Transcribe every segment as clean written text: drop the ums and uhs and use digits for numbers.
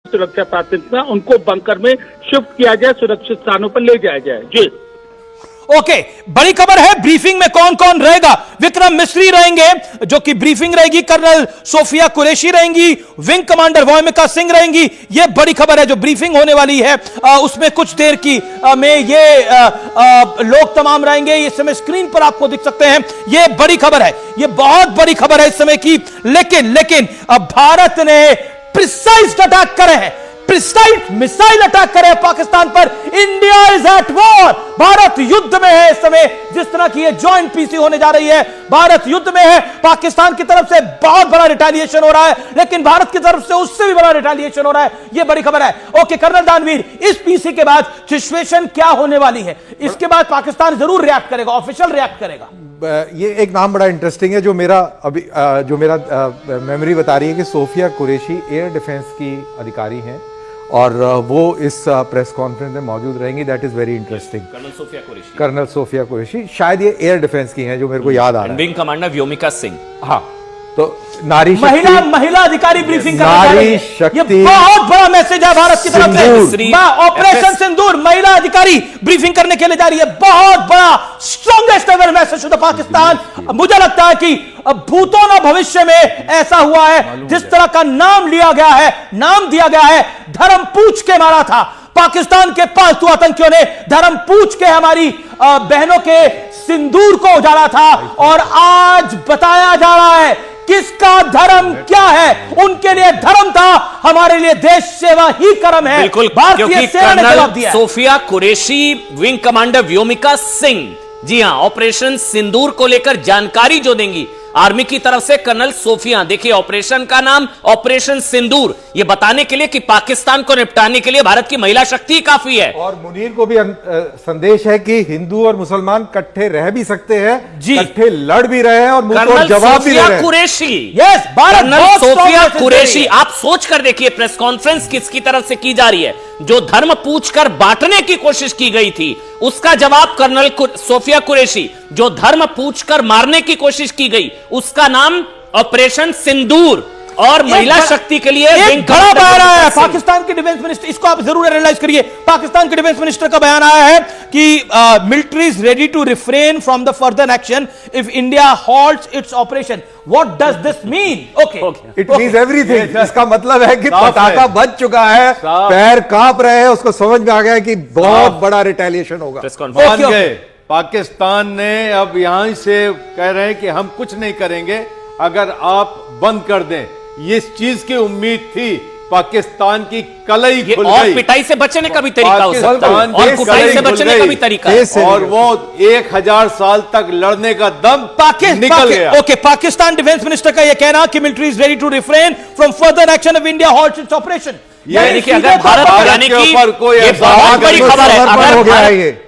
सुरक्षा प्राथमिकता उनको बंकर में शिफ्ट किया जाए, सुरक्षित स्थानों पर ले जाया जाए। जी ओके, बड़ी खबर है। ब्रीफिंग में कौन कौन रहेगा? विक्रम मिस्री रहेंगे जो कि ब्रीफिंग रहेगी, कर्नल सोफिया कुरैशी रहेंगी, विंग कमांडर व्योमिका सिंह रहेंगी। यह बड़ी खबर है जो ब्रीफिंग होने वाली है उसमें कुछ देर की में ये लोग तमाम रहेंगे। इस समय स्क्रीन पर आपको दिख सकते हैं। यह बड़ी खबर है, यह बहुत बड़ी खबर है इस समय की। लेकिन अब भारत ने प्रिसाइज अटैक करे हैं, प्रिसाइज मिसाइल अटैक करे पाकिस्तान पर। India is at war, Bharat युद्ध में है इस समय। जिस तरह की ये जॉइंट पीसी होने जा रही है, भारत युद्ध में है। पाकिस्तान की तरफ से बहुत बड़ा रिटेलिएशन हो रहा है, लेकिन भारत की तरफ से उससे भी बड़ा रिटेलिएशन हो रहा है। ये बड़ी खबर है। ओके कर्नल दानवीर, इस पीसी के बाद सिचुएशन क्या होने वाली है? इसके बाद पाकिस्तान जरूर रिएक्ट करेगा, ऑफिशियल रिएक्ट करेगा। ये एक नाम बड़ा इंटरेस्टिंग है जो मेरा मेमोरी बता रही है कि सोफिया कुरैशी एयर डिफेंस की अधिकारी हैं और वो इस प्रेस कॉन्फ्रेंस में मौजूद रहेंगी। That is very interesting. Colonel Sofia Qureshi शायद ये एयर डिफेंस की हैं जो मेरे को याद आ रहा है। Wing commander Vyomika Singh. हाँ, तो नारी महिला अधिकारी ब्रीफिंग करने जा रही है। ये बहुत बड़ा मैसेज है भारत की तरफ से। ऑपरेशन सिंदूर, महिला अधिकारी ब्रीफिंग करने के लिए जा रही है। बहुत बड़ा strongest ever message to the Pakistan. मुझे लगता है कि भूतों न भविष्य में ऐसा हुआ है। जिस तरह का नाम लिया गया है, नाम दिया गया है, धर्म पूछ के मारा था पाकिस्तान के पालतू आतंकियों ने। धर्म पूछ के हमारी बहनों के सिंदूर को उजाड़ा था और आज बताया जा रहा है किसका धर्म क्या है। उनके लिए धर्म था, हमारे लिए देश सेवा ही कर्म है। बिल्कुल, भारतीय सेना ने जवाब दिया। सोफिया कुरैशी, विंग कमांडर व्योमिका सिंह, जी हां, ऑपरेशन सिंदूर को लेकर जानकारी जो देंगी आर्मी की तरफ से कर्नल सोफिया। देखिए ऑपरेशन का नाम ऑपरेशन सिंदूर, यह बताने के लिए कि पाकिस्तान को निपटाने के लिए भारत की महिला शक्ति काफी है। और मुनीर को भी संदेश है कि हिंदू और मुसलमान इकट्ठे रह भी सकते हैं, इकट्ठे लड़ भी रहे हैं और मुंह जवाब भी दे रहे हैं। Qureshi, yes, colonel Sofia Qureshi. आप सोच कर देखिए प्रेस कॉन्फ्रेंस किसकी तरफ से की जा रही है। जो धर्म पूछकर बांटने की कोशिश की गई थी उसका जवाब कर्नल सोफिया कुरैशी। जो धर्म पूछकर मारने की कोशिश की गई उसका नाम ऑपरेशन सिंदूर। और महिला शक्ति के लिए एक बड़ा बयान आया है पाकिस्तान के डिफेंस मिनिस्टर, इसको आप जरूर एनालाइज करिए। पाकिस्तान के डिफेंस मिनिस्टर का बयान आया है कि military is ready to refrain from the further action if India halts its operation. What does this mean? Okay, it means everything. इसका मतलब है कि पटाखा बज चुका है, पैर कांप रहे हैं, उसको समझ में आ गया है कि बहुत बड़ा रिटेलिएशन होगा। मान गए पाकिस्तान ने। अब यहां से कह रहे हैं कि हम कुछ नहीं करेंगे अगर आप बंद कर दें। ये इस चीज की उम्मीद थी, पाकिस्तान की कलई खुल गई। और पिटाई से बचने का भी तरीका हो सकता है और कुटाई से बचने का भी तरीका है। और वो 1000 साल तक लड़ने का दम निकल गया। ओके, पाकिस्तान डिफेंस मिनिस्टर का यह कहना कि military is ready to refrain from further action of India halts its operation. यानी कि अगर भारत आगे की ये बहुत बड़ी खबर है।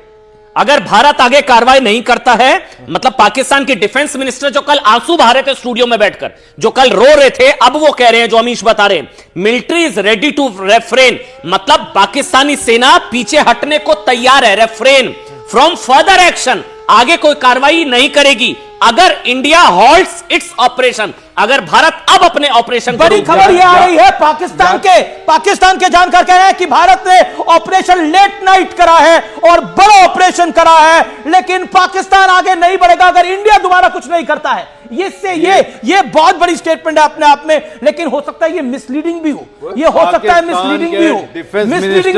अगर भारत आगे कार्रवाई नहीं करता है, मतलब पाकिस्तान के डिफेंस मिनिस्टर जो कल आंसू बहा रहे थे स्टूडियो में बैठकर, जो कल रो रहे थे, अब वो कह रहे हैं, जो अमीश बता रहे हैं, military is ready to refrain. मतलब पाकिस्तानी सेना पीछे हटने को तैयार है। रेफ्रेन फ्रॉम फर्दर एक्शन, आगे कोई कार्रवाई नहीं करेगी अगर इंडिया हॉल्ट्स इट्स ऑपरेशन। अगर भारत अब अपने ऑपरेशन, बड़ी खबर यह आ रही है पाकिस्तान के जानकार कह रहे हैं कि भारत ने ऑपरेशन लेट नाइट करा है और बड़ा ऑपरेशन करा है, लेकिन पाकिस्तान आगे नहीं बढ़ेगा अगर इंडिया दोबारा कुछ नहीं करता है। ये बहुत बड़ी स्टेटमेंट है अपने आप में, लेकिन हो सकता है ये मिसलीडिंग भी हो। ये हो सकता है मिसलीडिंग भी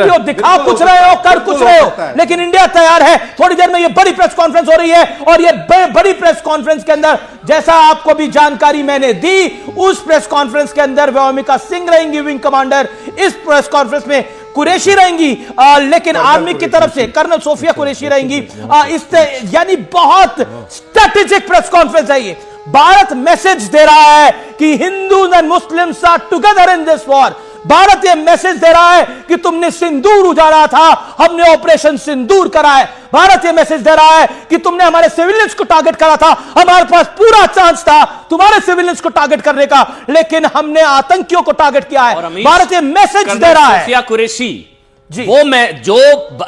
हो। दिखा कुछ रहे हो, कर कुछ रहे हो, लेकिन इंडिया तैयार है। थोड़ी देर में ये बड़ी प्रेस कॉन्फ्रेंस हो रही है और ये बड़ी प्रेस कॉन्फ्रेंस के अंदर, जैसा आपको भी जानकारी मैंने दी, उस प्रेस कॉन्फ्रेंस के अंदर व्योमिका सिंह रहेंगी विंग कमांडर। इस प्रेस कॉन्फ्रेंस में कुरैशी रहेंगी, लेकिन आर्मी की तरफ से कर्नल सोफिया कुरैशी रहेंगी। यानी बहुत स्ट्रेटेजिक प्रेस कॉन्फ्रेंस है ये। भारत मैसेज दे रहा है कि Hindus and Muslims are together in this war. Bharat ये मैसेज दे रहा है कि तुमने सिंदूर उजाड़ा था, हमने ऑपरेशन सिंदूर करा है। भारत ये मैसेज दे रहा है कि तुमने हमारे सिविलियंस को टारगेट करा था, हमारे पास पूरा चांस था तुम्हारे सिविलियंस को टारगेट करने का, लेकिन हमने आतंकियों को टारगेट किया है। भारत ये मैसेज दे रहा है। सोफिया कुरैशी वो जो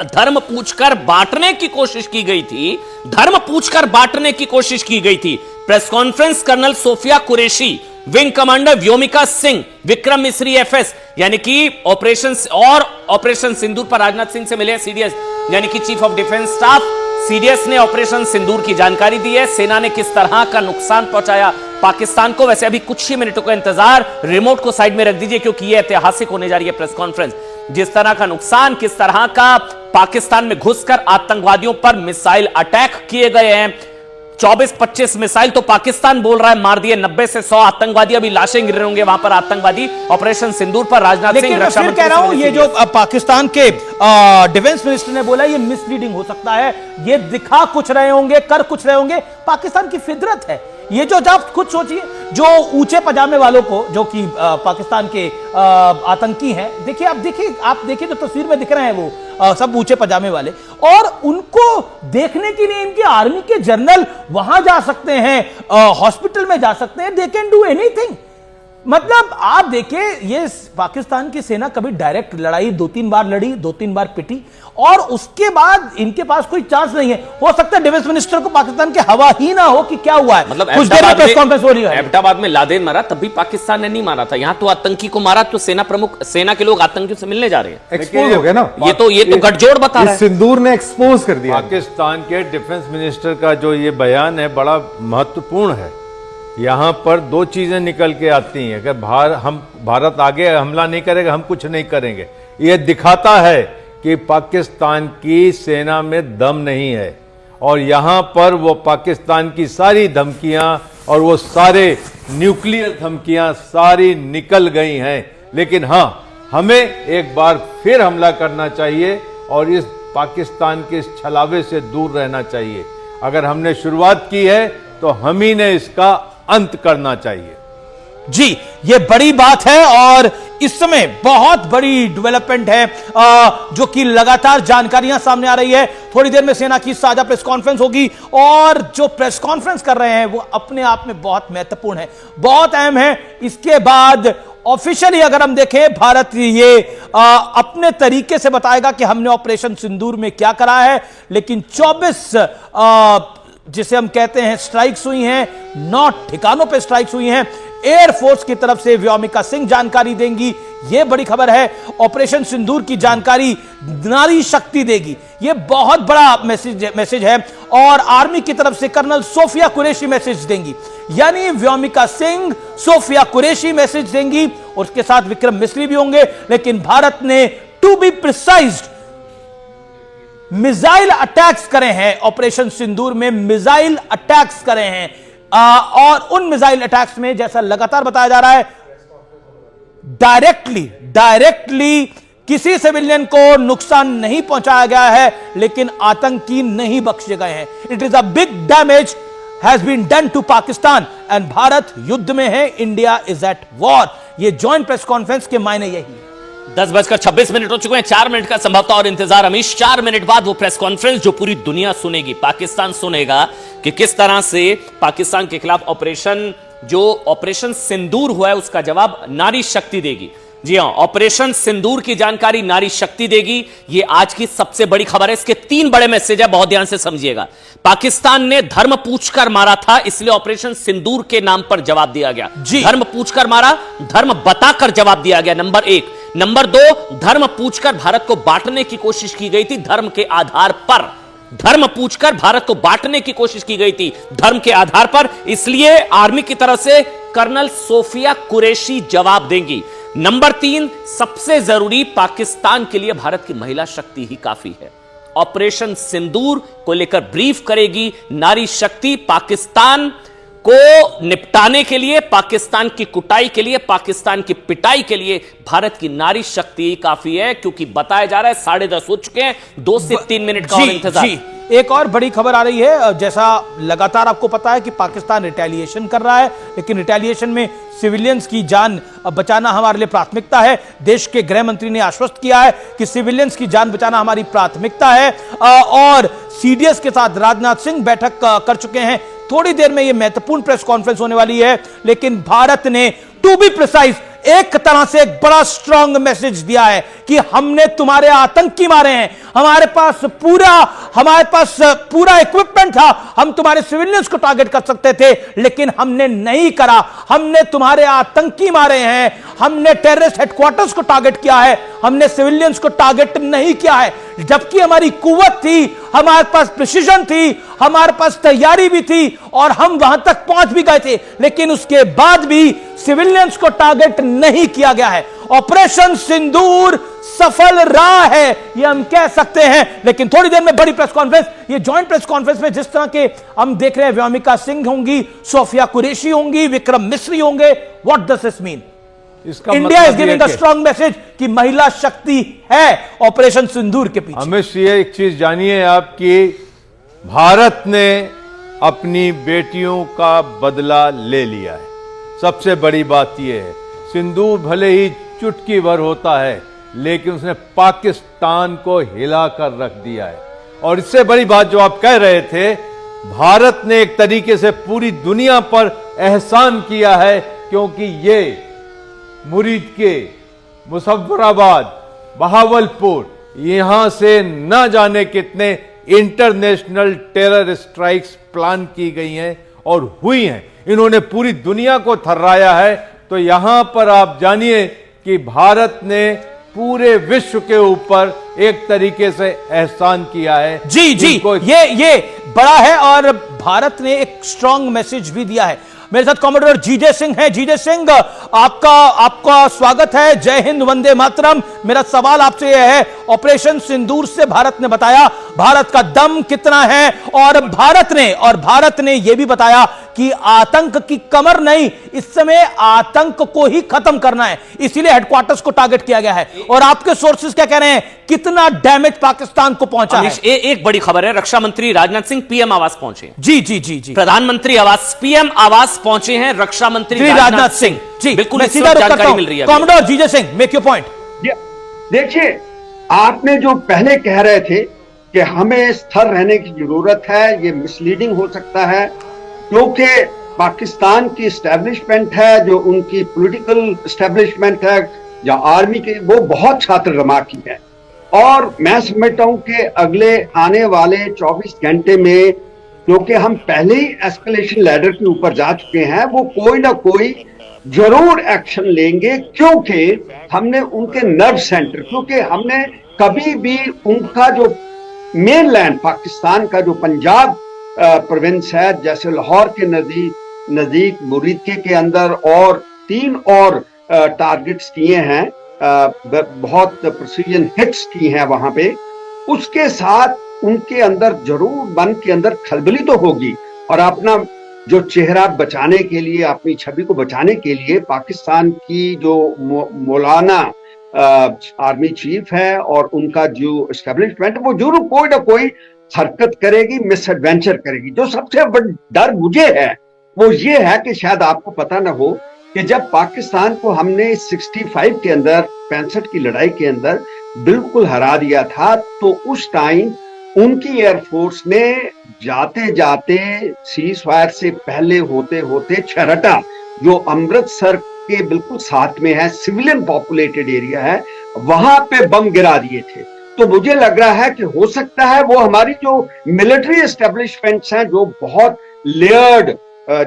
धर्म पूछकर बांटने की कोशिश की गई थी, धर्म पूछकर बांटने की कोशिश की गई थी, press conference colonel Sofia Qureshi, wing commander Vyomika Singh, Vikram Misri FS यानी कि ऑपरेशन सिंदूर पर राजनाथ सिंह से मिले सीडीएस यानी कि chief of defence staff. CDS ने ऑपरेशन सिंदूर की जानकारी दी है। सेना ने किस तरह का नुकसान पहुंचाया पाकिस्तान को। वैसे अभी कुछ ही मिनटों का इंतजार, रिमोट को साइड में रख दीजिए क्योंकि यह ऐतिहासिक होने जा रही है प्रेस कॉन्फ्रेंस। जिस तरह का नुकसान, किस तरह का पाकिस्तान में घुसकर आतंकवादियों पर मिसाइल अटैक किए गए हैं। 24-25 मिसाइल तो पाकिस्तान बोल रहा है मार दिए, 90 से 100 आतंकवादी, अभी लाशें गिर रहे होंगे वहां पर आतंकवादी। ऑपरेशन सिंदूर पर राजनाथ सिंह लेकिन फिर कह रहा हूं ये जो पाकिस्तान के डिफेंस मिनिस्टर ने बोला ये मिसलीडिंग हो सकता है, ये दिखा कुछ रहे होंगे, कर कुछ रहे होंगे। पाकिस्तान की फितरत है ये। जो आप खुद सोचिए, जो ऊंचे पजामे वालों को, जो कि पाकिस्तान के आतंकी हैं, देखिए आप देखिए जो तस्वीर में दिख रहे हैं वो सब ऊंचे पजामे वाले, और उनको देखने के लिए इनके आर्मी के जनरल वहां जा सकते हैं, हॉस्पिटल में जा सकते हैं, दे कैन डू एनीथिंग। मतलब आप देखिए ये पाकिस्तान की सेना कभी डायरेक्ट लड़ाई 2-3 बार लड़ी, 2-3 बार पिटी, और उसके बाद इनके पास कोई चांस नहीं है। हो सकता है डिफेंस मिनिस्टर को पाकिस्तान के हवा ही ना हो कि क्या हुआ है। मतलब कुछ देर में प्रेस कॉन्फ्रेंस हो रही है। एबटाबाद में लादेन मारा तब भी पाकिस्तान ने नहीं मारा था, यहां तो आतंकी को मारा तो सेना प्रमुख, सेना के लोग आतंकियों से मिलने जा रहे हैं। एक्सपोज हो गया ना, ये तो गठजोड़ बता रहा है। सिंदूर ने एक्सपोज कर दिया। पाकिस्तान के डिफेंस मिनिस्टर का जो ये बयान है बड़ा महत्वपूर्ण है। यहाँ पर दो चीजें निकल के आती हैं। अगर भारत आगे हमला नहीं करेगा, हम कुछ नहीं करेंगे, यह दिखाता है कि पाकिस्तान की सेना में दम नहीं है। और यहाँ पर वो पाकिस्तान की सारी धमकियां और वो सारे न्यूक्लियर धमकियां सारी निकल गई हैं। लेकिन हाँ, हमें एक बार फिर हमला करना चाहिए और इस पाकिस्तान के इस छलावे से दूर रहना चाहिए। अगर हमने शुरुआत की है तो हम ही ने इसका अंत करना चाहिए। जी, ये बड़ी बात है और इस समय बहुत बड़ी डेवलपमेंट है जो कि लगातार जानकारियां सामने आ रही है। थोड़ी देर में सेना की साझा प्रेस कॉन्फ्रेंस होगी और जो प्रेस कॉन्फ्रेंस कर रहे हैं वो अपने आप में बहुत महत्वपूर्ण है, बहुत अहम है। इसके बाद ऑफिशियली अगर हम देखें, भारत ये अपने तरीके से बताएगा कि हमने ऑपरेशन सिंदूर में क्या करा है। लेकिन 24 जिसे हम कहते हैं स्ट्राइक्स हुई हैं, 9 ठिकानों पे स्ट्राइक्स हुई हैं। एयरफोर्स की तरफ से व्योमिका सिंह जानकारी देंगी, यह बड़ी खबर है। ऑपरेशन सिंदूर की जानकारी नारी शक्ति देगी, यह बहुत बड़ा मैसेज है। और आर्मी की तरफ से कर्नल सोफिया कुरैशी मैसेज देंगी, यानी व्योमिका सिंह सोफिया कुरैशी मैसेज देंगी, और उसके साथ विक्रम मिस्री भी होंगे। लेकिन भारत ने to be precised missile attacks करे हैं, ऑपरेशन सिंदूर में मिसाइल अटैक्स करे हैं। और उन मिसाइल अटैक्स में जैसा लगातार बताया जा रहा है, डायरेक्टली किसी सिविलियन को नुकसान नहीं पहुंचाया गया है, लेकिन आतंकी नहीं बख्शे गए हैं। It is a big damage has been done to Pakistan and Bharat युद्ध में है, इंडिया इज एट वॉर। ये जॉइंट प्रेस कॉन्फ्रेंस के मायने यही है। 10:26 हो चुके हैं, 4 मिनट का संभवतः और इंतजार अमीश। 4 मिनट बाद वो प्रेस कॉन्फ्रेंस जो पूरी दुनिया सुनेगी, पाकिस्तान सुनेगा कि किस तरह से पाकिस्तान के खिलाफ ऑपरेशन सिंदूर हुआ है, उसका जवाब नारी शक्ति देगी। जी हां, ऑपरेशन सिंदूर की जानकारी नारी शक्ति देगी। ये आज की सबसे बड़ी खबर है। इसके 3 बड़े मैसेज है, बहुत ध्यान से समझिएगा। पाकिस्तान ने धर्म पूछकर मारा था, इसलिए ऑपरेशन सिंदूर के नाम पर जवाब दिया गया। धर्म पूछकर मारा, धर्म बताकर जवाब दिया गया, नंबर 1। नंबर 2, धर्म पूछकर भारत को बांटने की कोशिश की गई थी, धर्म के आधार पर। धर्म पूछकर भारत को बांटने की कोशिश की गई थी धर्म के आधार पर, इसलिए आर्मी की तरफ से कर्नल सोफिया कुरैशी जवाब देंगी। नंबर 3, सबसे जरूरी, पाकिस्तान के लिए भारत की महिला शक्ति ही काफी है। ऑपरेशन सिंदूर को लेकर ब्रीफ करेगी नारी शक्ति। पाकिस्तान को निपटाने के लिए, पाकिस्तान की कुटाई के लिए, पाकिस्तान की पिटाई के लिए भारत की नारी शक्ति ही काफी है, क्योंकि बताया जा रहा है 10:30 हो चुके हैं, 2 से 3 मिनट का और इंतजार। एक और बड़ी खबर आ रही है, जैसा लगातार आपको पता है कि पाकिस्तान रिटेलिएशन कर रहा है, लेकिन रिटेलिएशन में सिविलियंस की जान बचाना हमारे लिए प्राथमिकता है। देश के गृह मंत्री ने आश्वस्त किया है कि सिविलियंस की जान बचाना हमारी प्राथमिकता है। और सीडीएस के साथ राजनाथ सिंह बैठक कर चुके हैं। थोड़ी देर में यह महत्वपूर्ण प्रेस कॉन्फ्रेंस होने वाली है, लेकिन भारत ने टू बी प्रिसाइज एक तरह से एक बड़ा स्ट्रांग मैसेज दिया है कि हमने तुम्हारे आतंकी मारे हैं, हमारे पास पूरा इक्विपमेंट था, हम तुम्हारे सिविलियंस को टारगेट कर सकते थे, लेकिन हमने नहीं करा। हमने तुम्हारे आतंकी मारे हैं, हमने टेररिस्ट हेडक्वार्टर्स को टारगेट किया है, हमने सिविलियंस को टारगेट नहीं किया है। जबकि हमारी कुव्वत थी, हमारे पास प्रिसीजन थी, हमारे पास तैयारी भी थी और हम वहां तक पहुंच भी गए थे, लेकिन उसके बाद भी सिविलियंस को टारगेट नहीं किया गया है। ऑपरेशन सिंदूर सफल रहा है, यह हम कह सकते हैं। लेकिन थोड़ी देर में बड़ी प्रेस कॉन्फ्रेंस, ये जॉइंट प्रेस कॉन्फ्रेंस में जिस तरह के हम देख रहे हैं, व्योमिका सिंह होंगी, सोफिया कुरैशी होंगी, विक्रम मिस्री होंगे, what does this mean? India is giving the strong message कि महिला शक्ति है ऑपरेशन सिंदूर के पीछे। हमें ये एक चीज जानिए आप कि भारत ने अपनी बेटियों का बदला ले लिया है। सबसे बड़ी बात यह है, सिंदूर भले ही चुटकी भर होता है, लेकिन उसने पाकिस्तान को हिलाकर रख दिया है। और इससे बड़ी बात जो आप कह रहे थे, भारत ने एक तरीके से पूरी दुनिया पर एहसान किया है, क्योंकि ये मुरीद के मुजफ्फराबाद, बहावलपुर, यहां से न जाने कितने इंटरनेशनल टेरर स्ट्राइक्स प्लान की गई हैं और हुई हैं। इन्होंने पूरी दुनिया को थर्राया है। तो यहां पर आप जानिए कि भारत ने पूरे विश्व के ऊपर एक तरीके से एहसान किया है। जी ये बड़ा है और भारत ने एक स्ट्रांग मैसेज भी दिया है। मेरे साथ कॉमोडोर जीजे सिंह हैं। जीजे सिंह, आपका स्वागत है। जय हिंद, वंदे मातरम। मेरा सवाल आपसे यह है, ऑपरेशन सिंदूर से भारत ने बताया भारत का दम कितना है, और भारत ने यह भी बताया कि आतंक की कमर नहीं, इस समय आतंक को ही खत्म करना है, इसीलिए हेडक्वार्टर्स को टारगेट किया गया है। और आपके सोर्सेस क्या कह रहे हैं, कितना डैमेज पाकिस्तान को पहुंचा है? एक बड़ी खबर है, रक्षा मंत्री राजनाथ सिंह पीएम आवास पहुंचे। जी, प्रधानमंत्री आवास, पीएम आवास पहुंचे हैं रक्षा मंत्री राजनाथ सिंह। जी, बिल्कुल सीधा जानकारी मिल रही है। कॉमोडोर जीजे सिंह, मेक योर पॉइंट। देखिए, आपने जो पहले कह रहे थे कि हमें स्थिर रहने की जरूरत है, ये मिसलीडिंग हो सकता है, क्योंकि पाकिस्तान की एस्टेब्लिशमेंट है, जो उनकी पॉलिटिकल एस्टेब्लिशमेंट है या आर्मी की, वो बहुत छात्र रमा की है। और मैं समझता हूं कि अगले आने वाले 24 घंटे में, क्योंकि हम पहले ही एस्केलेशन लैडर के ऊपर जा चुके हैं, वो कोई ना कोई जरूर एक्शन लेंगे, क्योंकि हमने उनके नर्व सेंटर, क्योंकि हमने कभी भी उनका जो मेनलैंड पाकिस्तान का जो पंजाब प्रोविंस है, जैसे लाहौर के नजदीक मुरीदके के अंदर और 3 और टारगेट्स किए हैं, बहुत प्रिसीजन हिट्स की हैं वहां पे, उसके साथ उनके अंदर जरूर मन के अंदर खलबली तो होगी। और अपना जो चेहरा बचाने के लिए, अपनी छवि को बचाने के लिए, पाकिस्तान की जो मौलाना आर्मी चीफ है और उनका जो एस्टेब्लिशमेंट, वो जरूर कोई ना कोई हरकत करेगी, मिस एडवेंचर करेगी। जो सबसे बड़ा डर मुझे है वो ये है कि शायद आपको पता ना हो कि जब पाकिस्तान को हमने 65 के अंदर, 65 की लड़ाई के अंदर बिल्कुल हरा दिया था, तो उस टाइम उनकी एयरफोर्स ने जाते जाते सीज फायर से पहले होते होते छरटा, जो अमृतसर के बिल्कुल साथ में है, सिविलियन पॉपुलेटेड एरिया है, वहां पे बम गिरा दिए थे। तो मुझे लग रहा है कि हो सकता है वो हमारी जो मिलिट्री एस्टेब्लिशमेंट्स हैं, जो बहुत लेयर्ड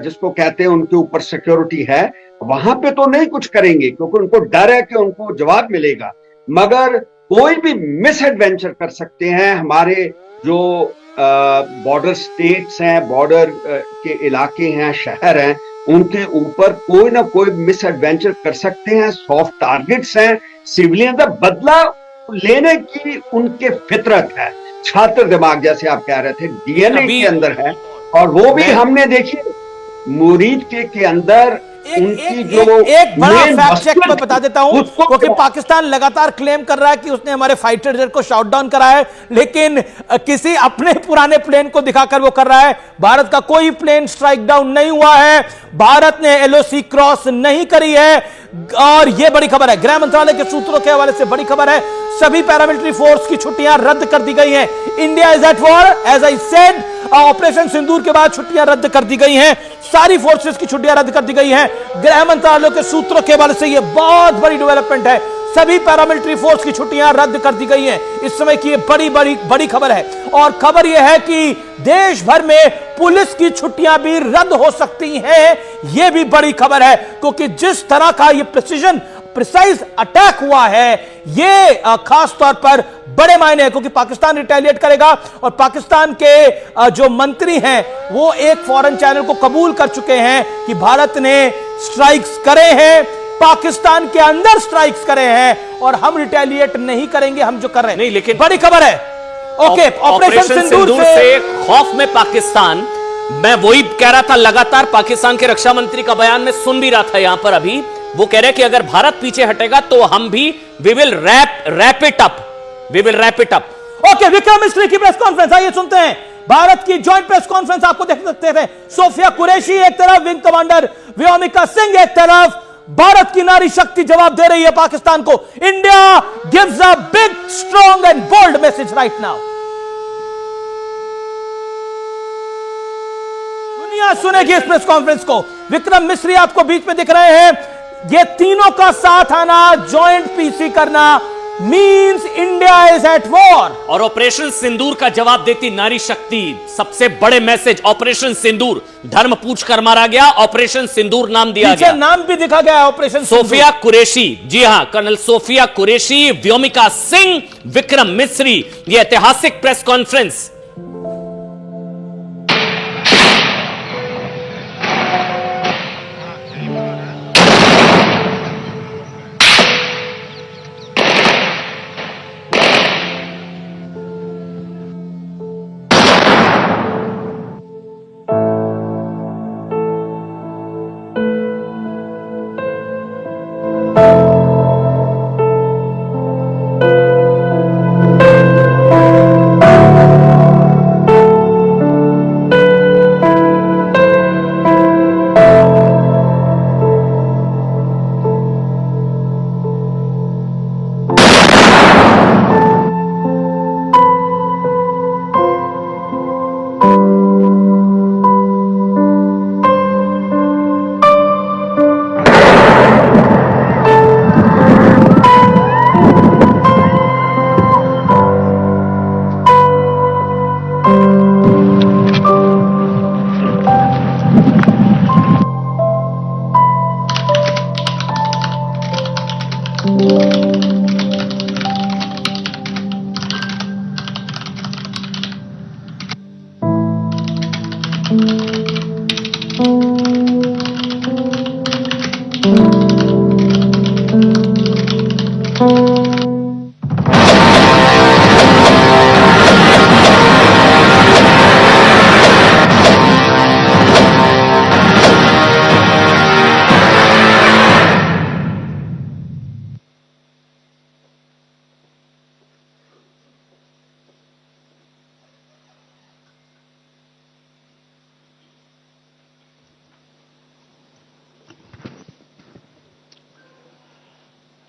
जिसको कहते हैं, उनके ऊपर सिक्योरिटी है, वहां पे तो नहीं कुछ करेंगे, क्योंकि उनको डर है कि उनको जवाब मिलेगा, मगर कोई भी मिस एडवेंचर कर सकते हैं। हमारे जो बॉर्डर स्टेट्स हैं, बॉर्डर के इलाके हैं, शहर हैं, उनके ऊपर कोई ना कोई मिस एडवेंचर कर सकते हैं। सॉफ्ट टारगेट्स हैं, सिविलियन का बदला लेने की उनके फितरत है, छात्र दिमाग जैसे आप कह रहे थे, डीएनए के अंदर है। और वो भी हमने देखिए मुरीद के अंदर एक बड़ा फैक्ट चेक मैं बता देता हूं, क्योंकि पाकिस्तान लगातार क्लेम कर रहा है कि उसने हमारे फाइटर जेट को शॉट डाउन करा है, लेकिन किसी अपने पुराने प्लेन को दिखाकर वो कर रहा है। भारत का कोई प्लेन स्ट्राइक डाउन नहीं हुआ है, भारत ने एलओसी क्रॉस नहीं करी है। और यह बड़ी खबर है, गृह मंत्रालय के सूत्रों के हवाले से बड़ी खबर है, सभी पैरामिलिट्री फोर्स की छुट्टियां रद्द कर दी गई हैं। India is at war, as I said, operation Sindoor के बाद छुट्टियां रद्द कर दी गई हैं, सारी फोर्सेस की छुट्टियां रद्द कर दी गई हैं। गृह मंत्रालय के सूत्रों के हवाले से यह बहुत बड़ी डेवलपमेंट है। सभी पैरामिलिट्री फोर्स की छुट्टियां रद्द कर दी गई हैं। इस समय की यह बड़ी खबर है। और खबर यह है कि देश भर में पुलिस की छुट्टियां भी रद्द हो सकती हैं। यह भी बड़ी खबर है, क्योंकि जिस तरह का यह प्रिसाइज अटैक हुआ है, यह खास तौर पर बड़े मायने हैं, क्योंकि पाकिस्तान रिटेलिएट करेगा। और पाकिस्तान के जो मंत्री हैं वो एक फॉरेन चैनल को कबूल कर चुके हैं कि भारत ने स्ट्राइक्स करे हैं, पाकिस्तान के अंदर स्ट्राइक्स करे हैं, और हम रिटेलिएट नहीं करेंगे, हम जो कर रहे हैं। नहीं, लेकिन बड़ी खबर है। ओके, ऑपरेशन सिंदूर से खौफ में पाकिस्तान, मैं वही कह रहा था, लगातार पाकिस्तान के रक्षा मंत्री का बयान में सुन भी रहा था यहां पर अभी। वो कह रहे हैं कि अगर भारत पीछे हटेगा तो हम भी we will wrap it up. Okay, Vikram Misri की प्रेस कॉन्फ्रेंस, आइए सुनते हैं। भारत की जॉइंट प्रेस कॉन्फ्रेंस आपको देख सकते थे। सोफिया कुरैशी एक तरफ, विंग कमांडर व्योमिका सिंह एक तरफ। भारत की नारी शक्ति जवाब दे रही है पाकिस्तान को। India gives a big, strong and bold message right now. दुनिया सुनेगी इस प्रेस कॉन्फ्रेंस को। विक्रम मिस्री आपको बीच में दिख रहे हैं। ये तीनों का साथ आना, जॉइंट पीसी करना means India is at war. और ऑपरेशन सिंदूर का जवाब देती नारी शक्ति, सबसे बड़े मैसेज ऑपरेशन सिंदूर। धर्म पूछ कर मारा गया, ऑपरेशन सिंदूर नाम दिया गया। नाम भी दिखा गया है ऑपरेशन सोफिया कुरैशी। जी हां, कर्नल सोफिया कुरैशी, व्योमिका सिंह, विक्रम मिस्री, यह ऐतिहासिक प्रेस कॉन्फ्रेंस।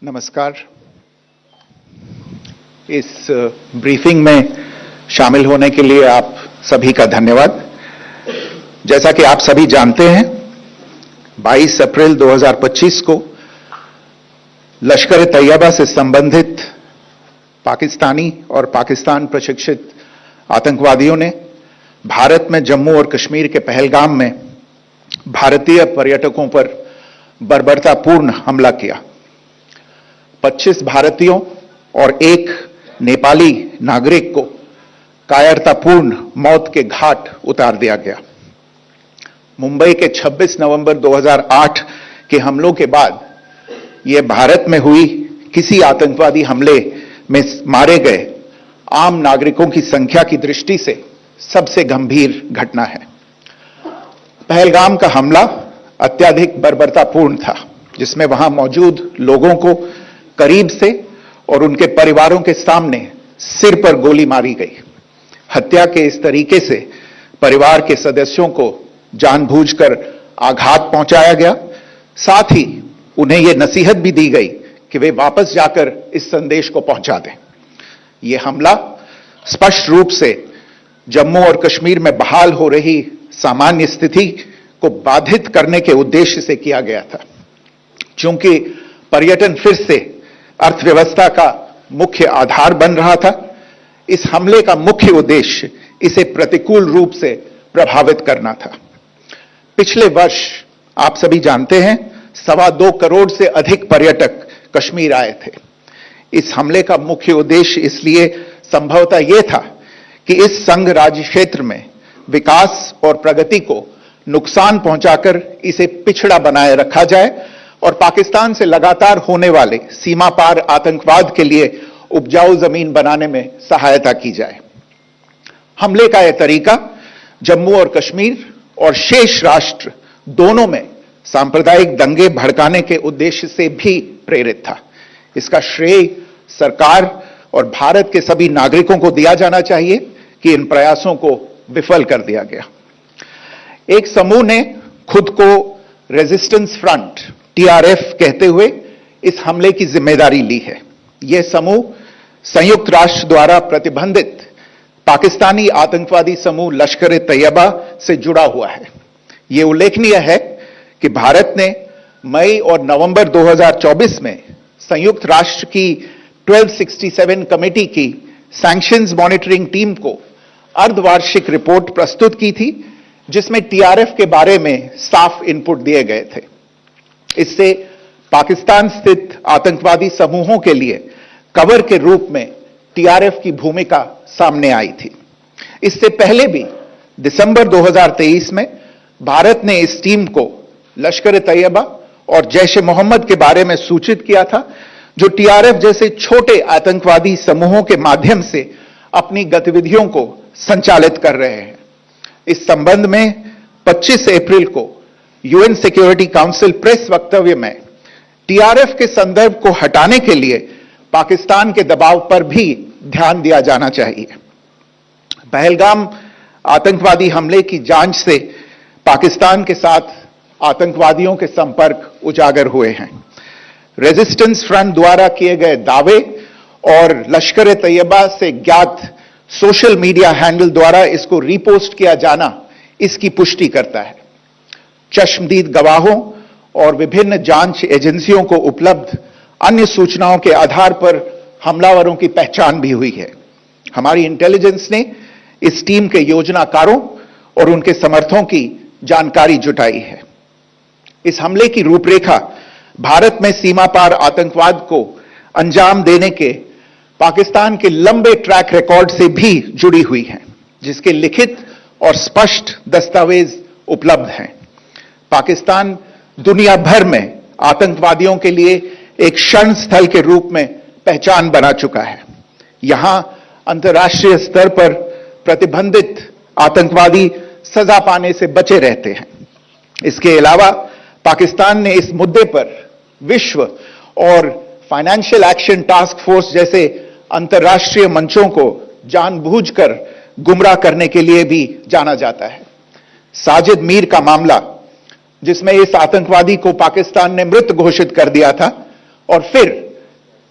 नमस्कार। इस ब्रीफिंग में शामिल होने के लिए आप सभी का धन्यवाद। जैसा कि आप सभी जानते हैं, 22 अप्रैल 2025 को लश्कर तैयबा से संबंधित पाकिस्तानी और पाकिस्तान प्रशिक्षित आतंकवादियों ने भारत में जम्मू और कश्मीर के पहलगाम में भारतीय पर्यटकों पर बर्बरतापूर्ण हमला किया। 25 भारतीयों और एक नेपाली नागरिक को कायरतापूर्ण मौत के घाट उतार दिया गया। मुंबई के 26 नवंबर 2008 के हमलों के बाद यह भारत में हुई किसी आतंकवादी हमले में मारे गए आम नागरिकों की संख्या की दृष्टि से सबसे गंभीर घटना है। पहलगाम का हमला अत्यधिक बर्बरतापूर्ण था, जिसमें वहां मौजूद लोगों को करीब से और उनके परिवारों के सामने सिर पर गोली मारी गई। हत्या के इस तरीके से परिवार के सदस्यों को जानबूझकर आघात पहुंचाया गया। साथ ही उन्हें यह नसीहत भी दी गई कि वे वापस जाकर इस संदेश को पहुंचा दें। यह हमला स्पष्ट रूप से जम्मू और कश्मीर में बहाल हो रही सामान्य स्थिति को बाधित करने के उद्देश्य से किया गया था। चूंकि पर्यटन फिर से अर्थव्यवस्था का मुख्य आधार बन रहा था, इस हमले का मुख्य उद्देश्य इसे प्रतिकूल रूप से प्रभावित करना था। पिछले वर्ष आप सभी जानते हैं 2.25 करोड़ से अधिक पर्यटक कश्मीर आए थे। इस हमले का मुख्य उद्देश्य इसलिए संभवतः यह था कि इस संघ राज्य क्षेत्र में विकास और प्रगति को नुकसान पहुंचाकर इसे पिछड़ा बनाए रखा जाए और पाकिस्तान से लगातार होने वाले सीमा पार आतंकवाद के लिए उपजाऊ जमीन बनाने में सहायता की जाए। हमले का यह तरीका जम्मू और कश्मीर और शेष राष्ट्र दोनों में सांप्रदायिक दंगे भड़काने के उद्देश्य से भी प्रेरित था। इसका श्रेय सरकार और भारत के सभी नागरिकों को दिया जाना चाहिए कि इन प्रयासों को विफल कर दिया गया। एक समूह ने खुद को रेजिस्टेंस फ्रंट TRF कहते हुए इस हमले की जिम्मेदारी ली है। यह समूह संयुक्त राष्ट्र द्वारा प्रतिबंधित पाकिस्तानी आतंकवादी समूह लश्कर-ए-तैयबा से जुड़ा हुआ है। यह उल्लेखनीय है कि भारत ने मई और नवंबर 2024 में संयुक्त राष्ट्र की 1267 कमेटी की सैंक्शंस मॉनिटरिंग टीम को अर्धवार्षिक रिपोर्ट प्रस्तुत की थी, जिसमें TRF के बारे में साफ इनपुट दिए गए थे। इससे पाकिस्तान स्थित आतंकवादी समूहों के लिए कवर के रूप में TRF की भूमिका सामने आई थी। इससे पहले भी दिसंबर 2023 में भारत ने इस टीम को लश्कर-ए-तैयबा और जैश-ए-मोहम्मद के बारे में सूचित किया था, जो TRF जैसे छोटे आतंकवादी समूहों के माध्यम से अपनी गतिविधियों को संचालित कर रहे हैं। इस संबंध में 25 अप्रैल को UN सिक्योरिटी काउंसिल प्रेस वक्तव्य में TRF के संदर्भ को हटाने के लिए पाकिस्तान के दबाव पर भी ध्यान दिया जाना चाहिए। पहलगाम आतंकवादी हमले की जांच से पाकिस्तान के साथ आतंकवादियों के संपर्क उजागर हुए हैं। रेजिस्टेंस फ्रंट द्वारा किए गए दावे और लश्कर-ए-तैयबा से ज्ञात सोशल मीडिया हैंडल द्वारा इसको रीपोस्ट किया जाना इसकी पुष्टि करता है। चश्मदीद गवाहों और विभिन्न जांच एजेंसियों को उपलब्ध अन्य सूचनाओं के आधार पर हमलावरों की पहचान भी हुई है। हमारी इंटेलिजेंस ने इस टीम के योजनाकारों और उनके समर्थकों की जानकारी जुटाई है। इस हमले की रूपरेखा भारत में सीमा पार आतंकवाद को अंजाम देने के पाकिस्तान के लंबे ट्रैक रिकॉर्ड से भी जुड़ी हुई है, जिसके लिखित और स्पष्ट दस्तावेज उपलब्ध हैं। पाकिस्तान दुनिया भर में आतंकवादियों के लिए एक शरण स्थल के रूप में पहचान बना चुका है। यहां अंतर्राष्ट्रीय स्तर पर प्रतिबंधित आतंकवादी सजा पाने से बचे रहते हैं। इसके अलावा पाकिस्तान ने इस मुद्दे पर विश्व और फाइनेंशियल एक्शन टास्क फोर्स जैसे अंतर्राष्ट्रीय मंचों को जानबूझकर गुमराह करने के लिए भी जाना जाता है। साजिद मीर का मामला, जिसमें इस आतंकवादी को पाकिस्तान ने मृत घोषित कर दिया था और फिर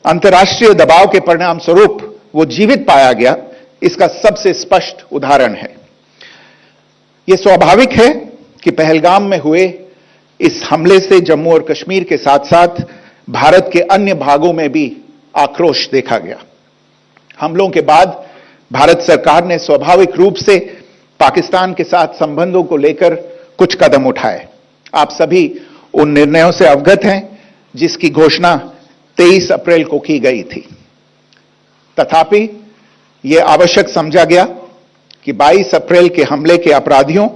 अंतर्राष्ट्रीय दबाव के परिणाम स्वरूप वो जीवित पाया गया, इसका सबसे स्पष्ट उदाहरण है। यह स्वाभाविक है कि पहलगाम में हुए इस हमले से जम्मू और कश्मीर के साथ साथ भारत के अन्य भागों में भी आक्रोश देखा गया। हमलों के बाद भारत सरकार ने स्वाभाविक रूप से पाकिस्तान के साथ संबंधों को लेकर कुछ कदम उठाए। आप सभी उन निर्णयों से अवगत हैं जिसकी घोषणा 23 अप्रैल को की गई थी। तथापि यह आवश्यक समझा गया कि 22 अप्रैल के हमले के अपराधियों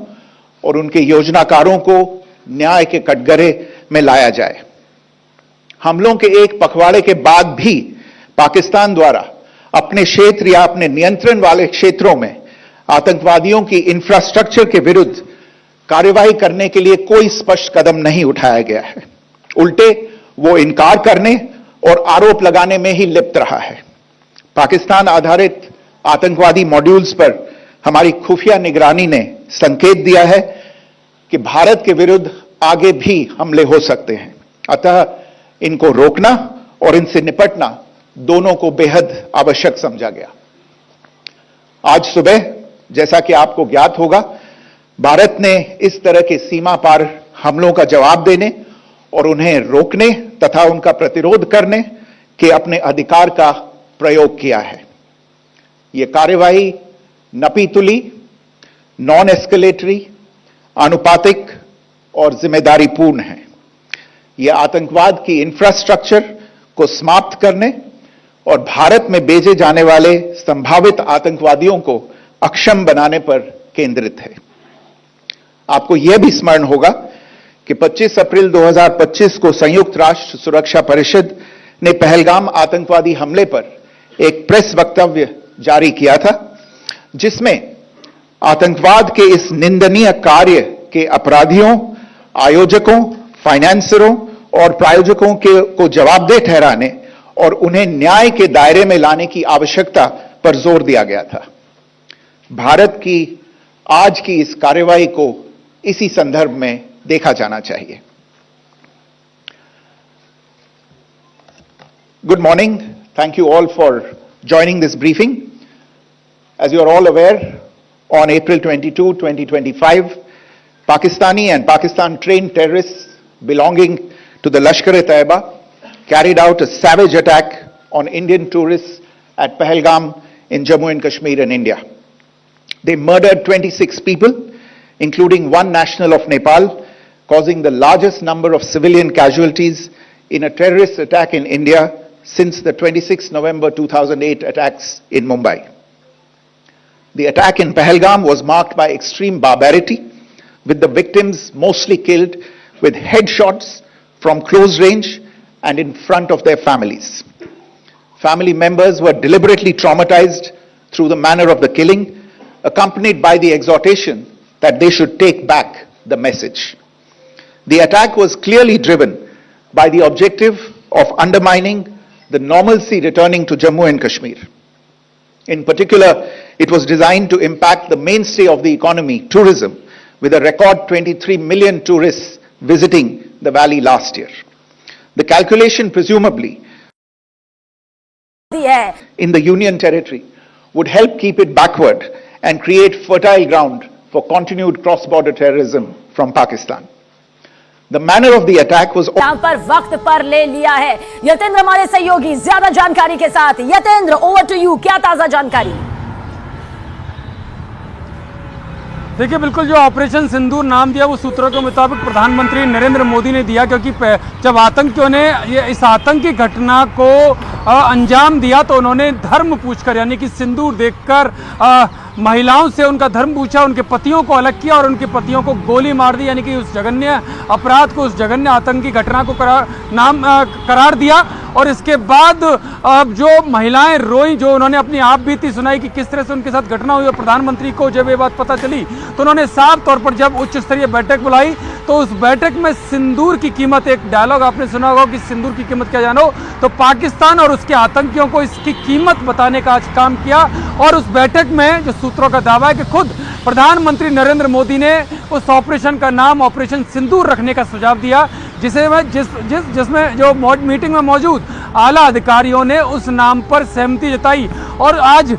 और उनके योजनाकारों को न्याय के कटघरे में लाया जाए। हमलों के एक पखवाड़े के बाद भी पाकिस्तान द्वारा अपने क्षेत्र या अपने नियंत्रण वाले क्षेत्रों में आतंकवादियों की इंफ्रास्ट्रक्चर के विरुद्ध कार्रवाई करने के लिए कोई स्पष्ट कदम नहीं उठाया गया है। उल्टे वो इनकार करने और आरोप लगाने में ही लिप्त रहा है। पाकिस्तान आधारित आतंकवादी मॉड्यूल्स पर हमारी खुफिया निगरानी ने संकेत दिया है कि भारत के विरुद्ध आगे भी हमले हो सकते हैं। अतः इनको रोकना और इनसे निपटना दोनों को बेहद आवश्यक समझा गया। आज सुबह, जैसा कि आपको ज्ञात होगा, भारत ने इस तरह के सीमा पार हमलों का जवाब देने और उन्हें रोकने तथा उनका प्रतिरोध करने के अपने अधिकार का प्रयोग किया है। यह कार्यवाही नपीतुली, नॉन एस्केलेटरी, आनुपातिक और जिम्मेदारीपूर्ण है। यह आतंकवाद की इंफ्रास्ट्रक्चर को समाप्त करने और भारत में भेजे जाने वाले संभावित आतंकवादियों को अक्षम बनाने पर केंद्रित है। आपको यह भी स्मरण होगा कि 25 अप्रैल 2025 को संयुक्त राष्ट्र सुरक्षा परिषद ने पहलगाम आतंकवादी हमले पर एक प्रेस वक्तव्य जारी किया था, जिसमें आतंकवाद के इस निंदनीय कार्य के अपराधियों, आयोजकों, फाइनेंसरों और प्रायोजकों को जवाबदेह ठहराने और उन्हें न्याय के दायरे में लाने की आवश्यकता पर जोर दिया गया था। भारत की आज की इस कार्रवाई को इसी संदर्भ में देखा जाना चाहिए। Good morning. Thank you all for joining this briefing. As you are all aware, on April 22, 2025, Pakistani and Pakistan-trained terrorists belonging to the Lashkar-e-Taiba carried out a savage attack on Indian tourists at Pahalgam in Jammu and Kashmir in India. They murdered 26 people, including one national of Nepal, causing the largest number of civilian casualties in a terrorist attack in India since the 26 November 2008 attacks in Mumbai. The attack in Pahalgam was marked by extreme barbarity, with the victims mostly killed with headshots from close range and in front of their families. Family members were deliberately traumatized through the manner of the killing, accompanied by the exhortation that they should take back the message. The attack was clearly driven by the objective of undermining the normalcy returning to Jammu and Kashmir. In particular, it was designed to impact the mainstay of the economy, tourism, with a record 23 million tourists visiting the valley last year. The calculation presumably in the Union Territory would help keep it backward and create fertile ground for continued cross-border terrorism from Pakistan. The manner of the attack was यहाँ पर वक्त पर ले लिया है यतेंद्र हमारे सहयोगी ज्यादा जानकारी के साथ। यतेंद्र, ओवर टू यू, क्या ताजा जानकारी? देखिए, बिल्कुल जो ऑपरेशन सिंदूर नाम दिया वो सूत्रों के मुताबिक प्रधानमंत्री नरेंद्र मोदी ने दिया, क्योंकि जब आतंकियों ने इस आतंकी घटना को अंजाम दिया तो उन्होंने धर्म पूछकर, यानी कि सिंदूर देखकर महिलाओं से उनका धर्म पूछा, उनके पतियों को अलग किया और उनके पतियों को गोली मार दी, यानी कि उस जघन्य अपराध को, उस जघन्य आतंकी घटना को करार दिया। और इसके बाद अब जो महिलाएं रोई, जो उन्होंने अपनी आप बीती सुनाई कि किस तरह से उनके साथ घटना हुई, और प्रधानमंत्री को जब ये बात पता चली तो उन्होंने साफ तौर पर जब उच्च स्तरीय बैठक बुलाई तो उस बैठक में सिंदूर की कीमत, एक डायलॉग आपने सुना होगा कि सिंदूर की कीमत क्या जानो, तो पाकिस्तान और उसके आतंकियों को इसकी कीमत बताने का आज काम किया। और उस बैठक में जो सूत्रों का दावा है कि खुद प्रधानमंत्री नरेंद्र मोदी ने उस ऑपरेशन का नाम ऑपरेशन सिंदूर रखने का सुझाव दिया, जिसमें जो मीटिंग में मौजूद आला अधिकारियों ने उस नाम पर सहमति जताई। और आज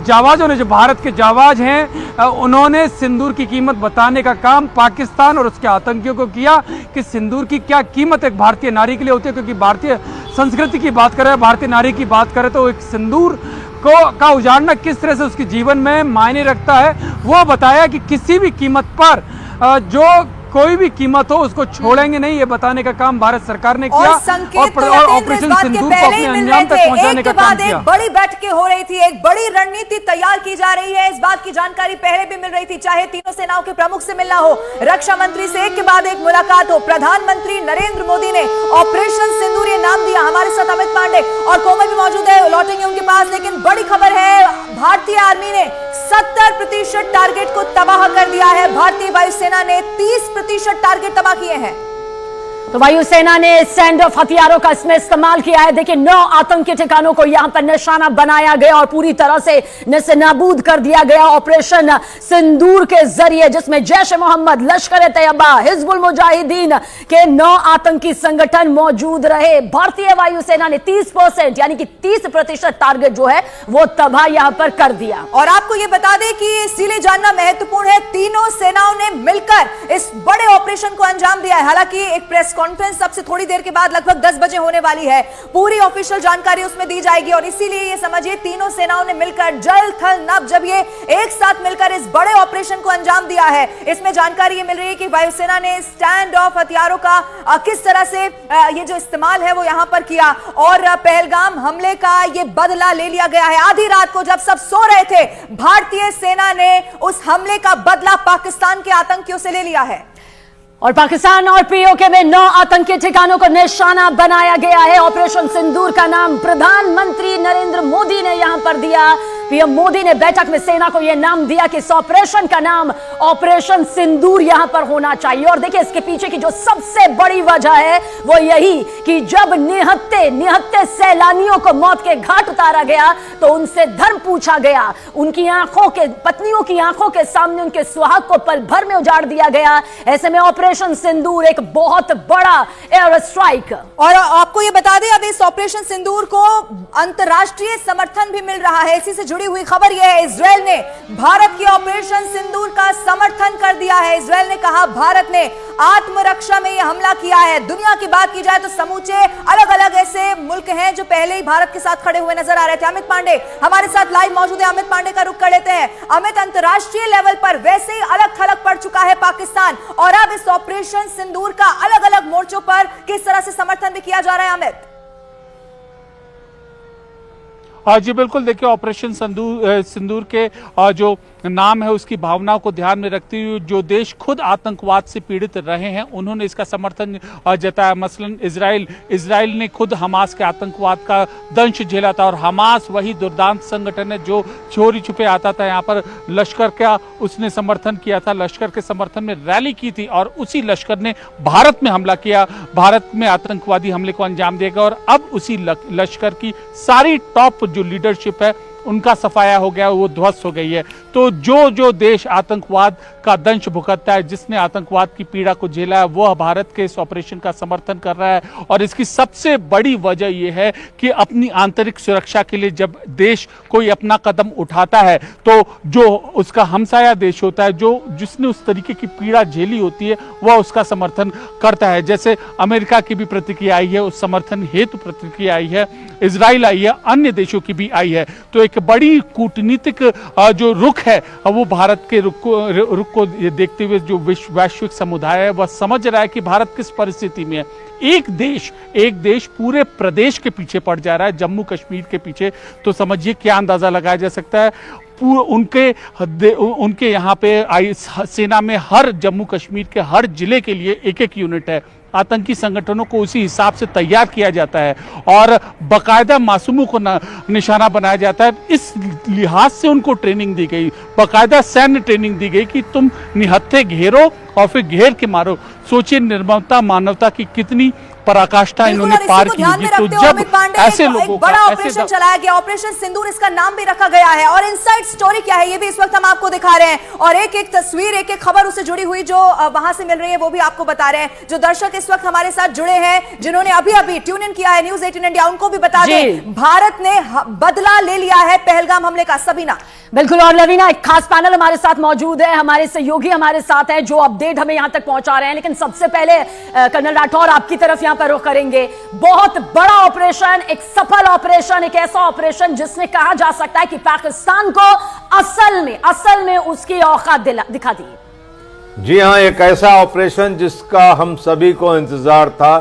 जावाजों ने, जो भारत के जावाज हैं, उन्होंने सिंदूर की कीमत बताने का काम पाकिस्तान और उसके आतंकियों को किया कि सिंदूर की क्या कीमत एक भारतीय नारी के लिए होती है। क्योंकि भारतीय संस्कृति की बात करें, भारतीय नारी की बात करें तो एक सिंदूर का उजाड़ना किस तरह से उसके जीवन में मायने रखता है, वो बताया कि किसी भी कीमत पर जो कोई भी कीमत हो उसको छोड़ेंगे नहीं, ये बताने का काम भारत सरकार ने किया और ऑपरेशन सिंदूर को अपने अंजाम तक पहुंचाने का काम किया। बड़ी बैठकें हो रही थी, एक बड़ी रणनीति तैयार की जा रही है, इस बात की जानकारी पहले भी मिल रही थी, चाहे तीनों सेनाओं के प्रमुख से मिलना हो, रक्षा मंत्री से एक के बाद एक मुलाकात हो। प्रधानमंत्री नरेंद्र मोदी ने ऑपरेशन सिंदूर ये नाम दिया। हमारे साथ अमित पांडे और कोमल भी मौजूद है, लौटेंगे उनके पास, लेकिन बड़ी खबर है, भारतीय आर्मी ने 70% टारगेट को तबाह कर दिया है। भारतीय वायुसेना ने 30% टारगेट तबाह किए हैं। तो वायुसेना ने स्टैंड ऑफ हथियारों का इसमें इस्तेमाल किया है। देखिए 9 आतंकी ठिकानों को यहां पर निशाना बनाया गया और पूरी तरह से नेस्तनाबूद कर दिया गया ऑपरेशन सिंदूर के जरिए, जिसमें जैश ए मोहम्मद, लश्कर तैयबा, हिजबुल मुजाहिदीन के 9 आतंकी संगठन मौजूद रहे। भारतीय वायुसेना ने 30% यानी कि 30% टारगेट जो है वो तबाह यहां पर कर दिया। और आपको यह बता दें कि इसीलिए जानना महत्वपूर्ण है, तीनों सेनाओं ने मिलकर इस बड़े ऑपरेशन को अंजाम दिया है। हालांकि एक प्रेस कॉन्फ्रेंस सबसे थोड़ी देर के बाद लगभग 10 बजे होने वाली है, पूरी ऑफिशियल जानकारी उसमें दी जाएगी और इसीलिए ये समझिए तीनों सेनाओं ने मिलकर जल थल नभ जब ये एक साथ मिलकर इस बड़े ऑपरेशन को अंजाम दिया है। इसमें जानकारी ये मिल रही है कि वायुसेना ने स्टैंड ऑफ हथियारों का किस तरह से ये जो इस्तेमाल है वो यहां पर किया और पहलगाम हमले का ये बदला ले लिया गया है। आधी रात को जब सब सो रहे थे, भारतीय सेना ने उस हमले का बदला पाकिस्तान के आतंकियों से ले लिया है और पाकिस्तान और पीओके में 9 आतंकी ठिकानों को निशाना बनाया गया है। ऑपरेशन सिंदूर का नाम प्रधानमंत्री नरेंद्र मोदी ने यहां पर दिया। पीएम मोदी ने बैठक में सेना को यह नाम दिया कि इस ऑपरेशन का नाम ऑपरेशन सिंदूर यहां पर होना चाहिए। और देखिए इसके पीछे की जो सबसे बड़ी वजह है वो यही कि जब निहत्ते सैलानियों को मौत के घाट उतारा गया तो उनसे धर्म पूछा गया, उनकी आंखों के, पत्नियों की आंखों के सामने उनके सुहाग को पल भर में उजाड़ दिया गया। ऐसे में ऑपरेशन सिंदूर एक बहुत बड़ा एयर स्ट्राइक। और आपको यह बता दें, अब इस ऑपरेशन सिंदूर को अंतर्राष्ट्रीय समर्थन भी मिल रहा है। इसी से जुड़ी हुई खबर यह है, इजरायल ने भारत के ऑपरेशन सिंदूर का समर्थन कर दिया है। इजरायल ने कहा भारत ने आत्मरक्षा में यह हमला किया है। दुनिया की बात की जाए तो समूचे अलग अलग ऐसे मुल्क हैं जो पहले ही भारत के साथ खड़े हुए नजर आ रहे थे। अमित पांडे हमारे साथ लाइव मौजूद है, अमित पांडे का रुख कर लेते हैं। अमित, अंतर्राष्ट्रीय लेवल पर वैसे ही अलग थलग पड़ चुका है पाकिस्तान और अब इस ऑपरेशन सिंदूर का अलग अलग मोर्चों पर किस तरह से समर्थन भी किया जा रहा है अमित? जी बिल्कुल, देखिए ऑपरेशन सिंदूर के जो नाम है उसकी भावनाओं को ध्यान में रखते हुए जो देश खुद आतंकवाद से पीड़ित रहे हैं उन्होंने इसका समर्थन जताया। मसलन इजराइल ने खुद हमास के आतंकवाद का दंश झेला था और हमास वही दुर्दांत संगठन है जो चोरी छुपे आता था यहाँ पर। लश्कर का उसने समर्थन किया था, लश्कर के समर्थन में रैली की थी और उसी लश्कर ने भारत में हमला किया, भारत में आतंकवादी हमले को अंजाम देगा और अब उसी लश्कर की सारी टॉप जो लीडरशिप है उनका सफाया हो गया, वो ध्वस्त हो गई है। तो जो देश आतंकवाद का दंश भुगतता है, जिसने आतंकवाद की पीड़ा को झेला है, वह भारत के इस ऑपरेशन का समर्थन कर रहा है। और इसकी सबसे बड़ी वजह यह है कि अपनी आंतरिक सुरक्षा के लिए जब देश कोई अपना कदम उठाता है तो जो उसका हमसाया देश होता है, जिसने उस तरीके की पीड़ा झेली होती है, वह उसका समर्थन करता है। जैसे अमेरिका की भी प्रतिक्रिया आई है, उस समर्थन हेतु प्रतिक्रिया आई है, इजराइल आई है, अन्य देशों की भी आई है। तो एक बड़ी कूटनीतिक जो रुख है वो भारत के रुख को देखते हुए जो वैश्विक समुदाय है वह समझ रहा है कि भारत किस परिस्थिति में है। एक देश पूरे प्रदेश के पीछे पड़ जा रहा है, जम्मू कश्मीर के पीछे। तो समझिए क्या अंदाजा लगाया जा सकता है। उनके यहाँ पे सेना में हर जम्मू कश्मीर के हर जिले के लिए एक यूनिट है। आतंकी संगठनों को उसी हिसाब से तैयार किया जाता है और बकायदा मासूमों को निशाना बनाया जाता है। इस लिहाज से उनको ट्रेनिंग दी गई, बकायदा सैन्य ट्रेनिंग दी गई कि तुम निहत्थे घेरो और फिर घेर के मारो। सोचिए निर्ममता, मानवता की कितनी पराकाष्ठा इन्होंने पार की। तो जब ऐसे लोगों बड़ा ऑपरेशन चलाया गया, ऑपरेशन सिंदूर इसका नाम भी रखा गया है। और इनसाइड स्टोरी क्या है ये भी इस वक्त हम आपको दिखा रहे हैं और एक एक तस्वीर, एक एक खबर उससे जुड़ी हुई जो वहां से मिल रही है वो भी आपको बता रहे हैं। जो दर्शक इस वक्त हमारे साथ जुड़े हैं, जिन्होंने अभी ट्यून इन किया है न्यूज 18 इंडिया, उनको भी बता दें भारत ने बदला ले लिया है पहलगाम हमले का। सबीना बिल्कुल, और लवीना एक खास पैनल हमारे साथ मौजूद है, हमारे सहयोगी हमारे साथ हैं जो अपडेट हमें यहां तक पहुंचा रहे हैं। लेकिन सबसे पहले कर्नल राठौर आपकी तरफ यहां पर रुख करेंगे। बहुत बड़ा ऑपरेशन, एक सफल ऑपरेशन, एक ऐसा ऑपरेशन जिसने कहा जा सकता है कि पाकिस्तान को असल में उसकी औकात दिखा दी। जी हां, एक ऐसा ऑपरेशन जिसका हम सभी को इंतजार था।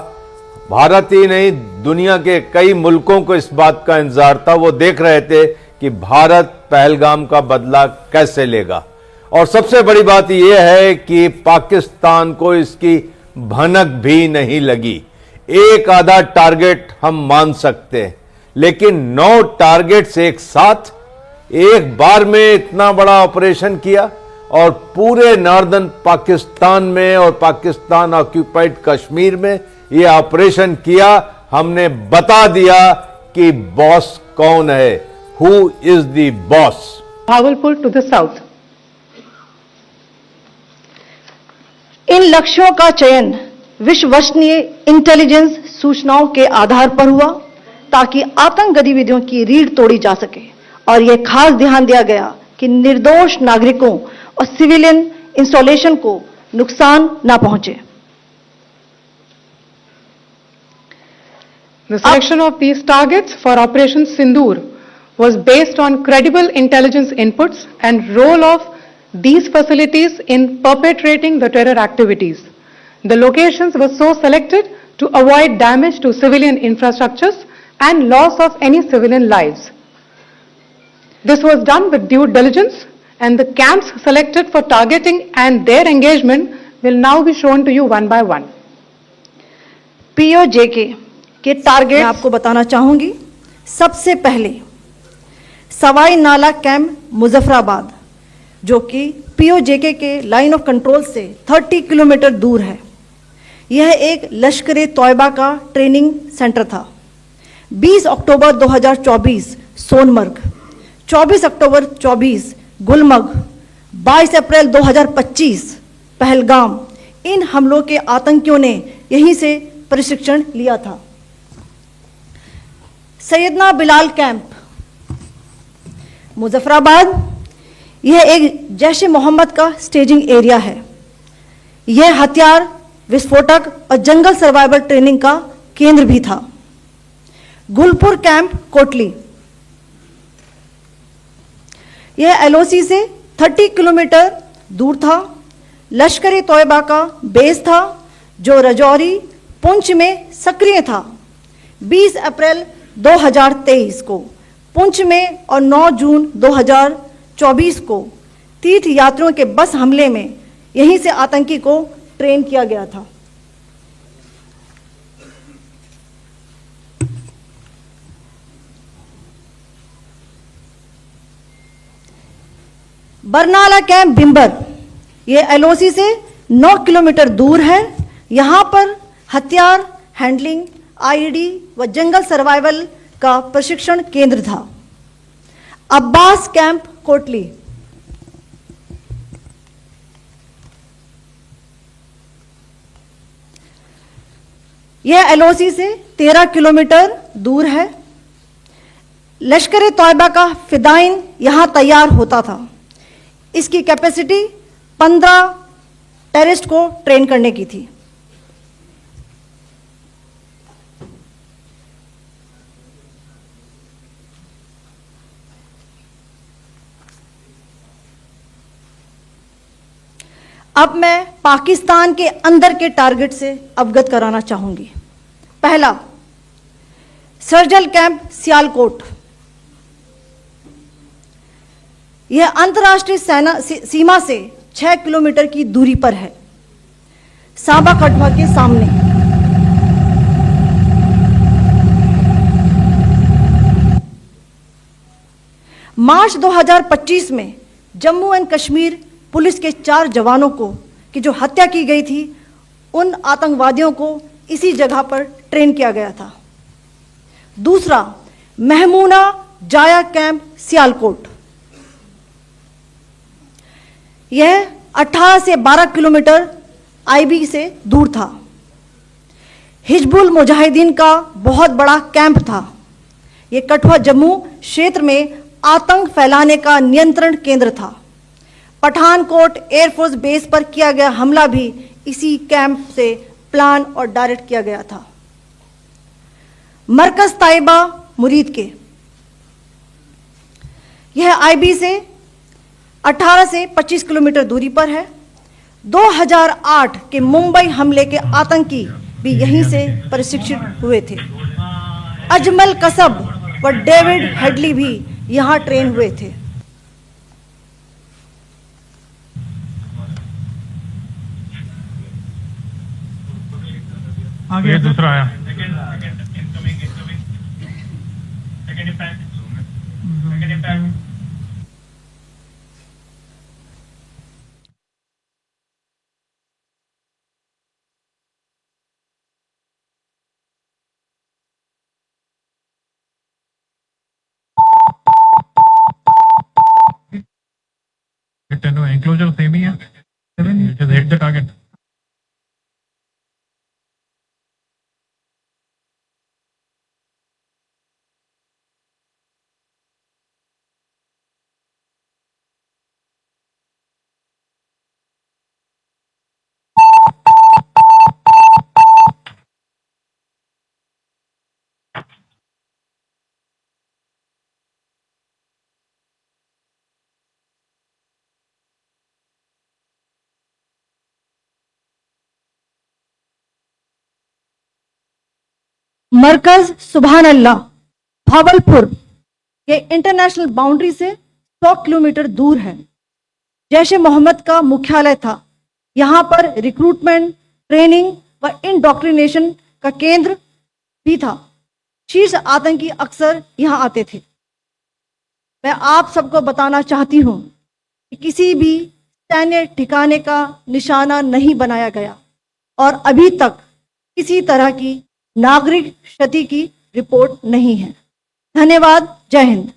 भारत ही नहीं, दुनिया के कई मुल्कों को इस बात का इंतजार था। वो देख रहे थे कि भारत पहलगाम का बदला कैसे लेगा। और सबसे बड़ी बात यह है कि पाकिस्तान को इसकी भनक भी नहीं लगी। एक आधा टारगेट हम मान सकते हैं, लेकिन 9 टारगेट्स एक साथ एक बार में इतना बड़ा ऑपरेशन किया और पूरे नॉर्दर्न पाकिस्तान में और पाकिस्तान ऑक्यूपाइड कश्मीर में ये ऑपरेशन किया, हमने बता दिया कि बॉस कौन है, who is the boss. Bhagalpur to the south. इन लक्ष्यों का चयन विश्वसनीय इंटेलिजेंस सूचनाओं के आधार पर हुआ ताकि आतंक गतिविधियों की रीढ़ तोड़ी जा सके और यह खास ध्यान दिया गया कि निर्दोष नागरिकों और सिविलियन इंस्टॉलेशन को नुकसान न पहुंचे। The selection of these targets for Operation Sindoor was based on credible intelligence inputs and role of these facilities in perpetrating the terror activities. The locations were so selected to avoid damage to civilian infrastructures and loss of any civilian lives. This was done with due diligence, and the camps selected for targeting and their engagement will now be shown to you one by one. POJK के target आपको बताना चाहूंगी। सबसे पहले सवाई नाला camp Muzaffarabad, जो कि POJK के लाइन ऑफ कंट्रोल से 30 किलोमीटर दूर है। यह एक लश्कर-ए तौयबा का ट्रेनिंग सेंटर था। 20 अक्टूबर 2024 सोनमर्ग, 24 अक्टूबर 24 गुलमर्ग, 22 अप्रैल 2025 पहलगाम, इन हमलों के आतंकियों ने यहीं से प्रशिक्षण लिया था। सैयदना बिलाल कैंप मुजफ्फराबाद, यह एक जैश-ए मोहम्मद का स्टेजिंग एरिया है। यह हथियार, विस्फोटक और जंगल सर्वाइवल ट्रेनिंग का केंद्र भी था। गुलपुर कैंप कोटली, यह LOC से 30 किलोमीटर दूर था। लश्कर-ए तौयबा का बेस था जो रजौरी, पुंछ में सक्रिय था। 20 अप्रैल 2023 को पुंछ में और 9 जून 2024 को तीर्थ यात्रियों के बस हमले में यहीं से आतंकी को ट्रेन किया गया था। बरनाला कैंप भिंबर, यह LOC से 9 किलोमीटर दूर है। यहां पर हथियार हैंडलिंग, IED व जंगल सर्वाइवल का प्रशिक्षण केंद्र था। अब्बास कैंप कोटली, यह LOC से 13 किलोमीटर दूर है। लश्कर-ए तौयबा का फिदाइन यहां तैयार होता था। इसकी कैपेसिटी 15 टेररिस्ट को ट्रेन करने की थी। अब मैं पाकिस्तान के अंदर के टारगेट से अवगत कराना चाहूंगी। पहला, सर्जल कैंप सियालकोट, यह अंतर्राष्ट्रीय सीमा से 6 किलोमीटर की दूरी पर है, सांबा कटवा के सामने। मार्च 2025 में जम्मू एंड कश्मीर पुलिस के 4 जवानों को की जो हत्या की गई थी, उन आतंकवादियों को इसी जगह पर ट्रेन किया गया था। दूसरा, महमूना जाया कैंप सियालकोट, यह 18 से 12 किलोमीटर IB से दूर था। हिजबुल मुजाहिदीन का बहुत बड़ा कैंप था। यह कठुआ जम्मू क्षेत्र में आतंक फैलाने का नियंत्रण केंद्र था। पठानकोट एयरफोर्स बेस पर किया गया हमला भी इसी कैंप से प्लान और डायरेक्ट किया गया था। मरकज ताइबा मुरीद के, यह IB से 18 से 25 किलोमीटर दूरी पर है। 2008 के मुंबई हमले के आतंकी भी यहीं से प्रशिक्षित हुए थे। अजमल कसब व डेविड हेडली भी यहां ट्रेन हुए थे। आगे दूसरा आया। एंक्लोजर सेम ही है, just hit the target. मरकज सुभान अल्लाह भावलपुर के इंटरनेशनल बाउंड्री से 100 किलोमीटर दूर है। जैश ए मोहम्मद का मुख्यालय था। यहां पर रिक्रूटमेंट, ट्रेनिंग व इंडोक्ट्रिनेशन का केंद्र भी था। शीर्ष आतंकी अक्सर यहां आते थे। मैं आप सबको बताना चाहती हूं कि किसी भी सैन्य ठिकाने का निशाना नहीं बनाया गया और अभी तक किसी तरह की नागरिक क्षति की रिपोर्ट नहीं है। धन्यवाद। जय Hind.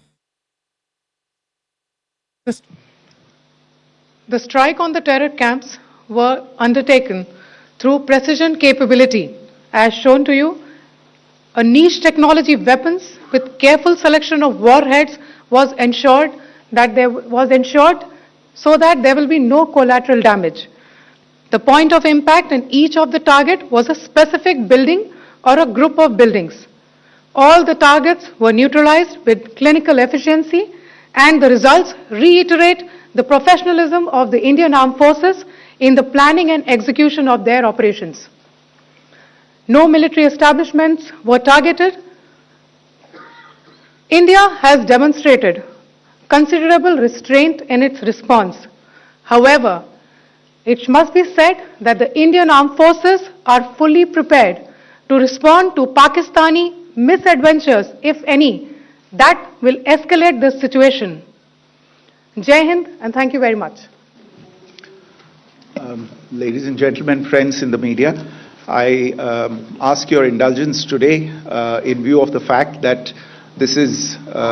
The strike on the terror camps were undertaken through precision capability, as shown to you. A niche technology weapons with careful selection of warheads was ensured so that there will be no collateral damage. The point of impact in each of the target was a specific building or a group of buildings. All the targets were neutralized with clinical efficiency, and the results reiterate the professionalism of the Indian Armed Forces in the planning and execution of their operations. No military establishments were targeted. India has demonstrated considerable restraint in its response. However, it must be said that the Indian Armed Forces are fully prepared to respond to Pakistani misadventures, if any, that will escalate this situation. Jai Hind, and thank you very much. Ladies and gentlemen, friends in the media, I ask your indulgence today in view of the fact that this is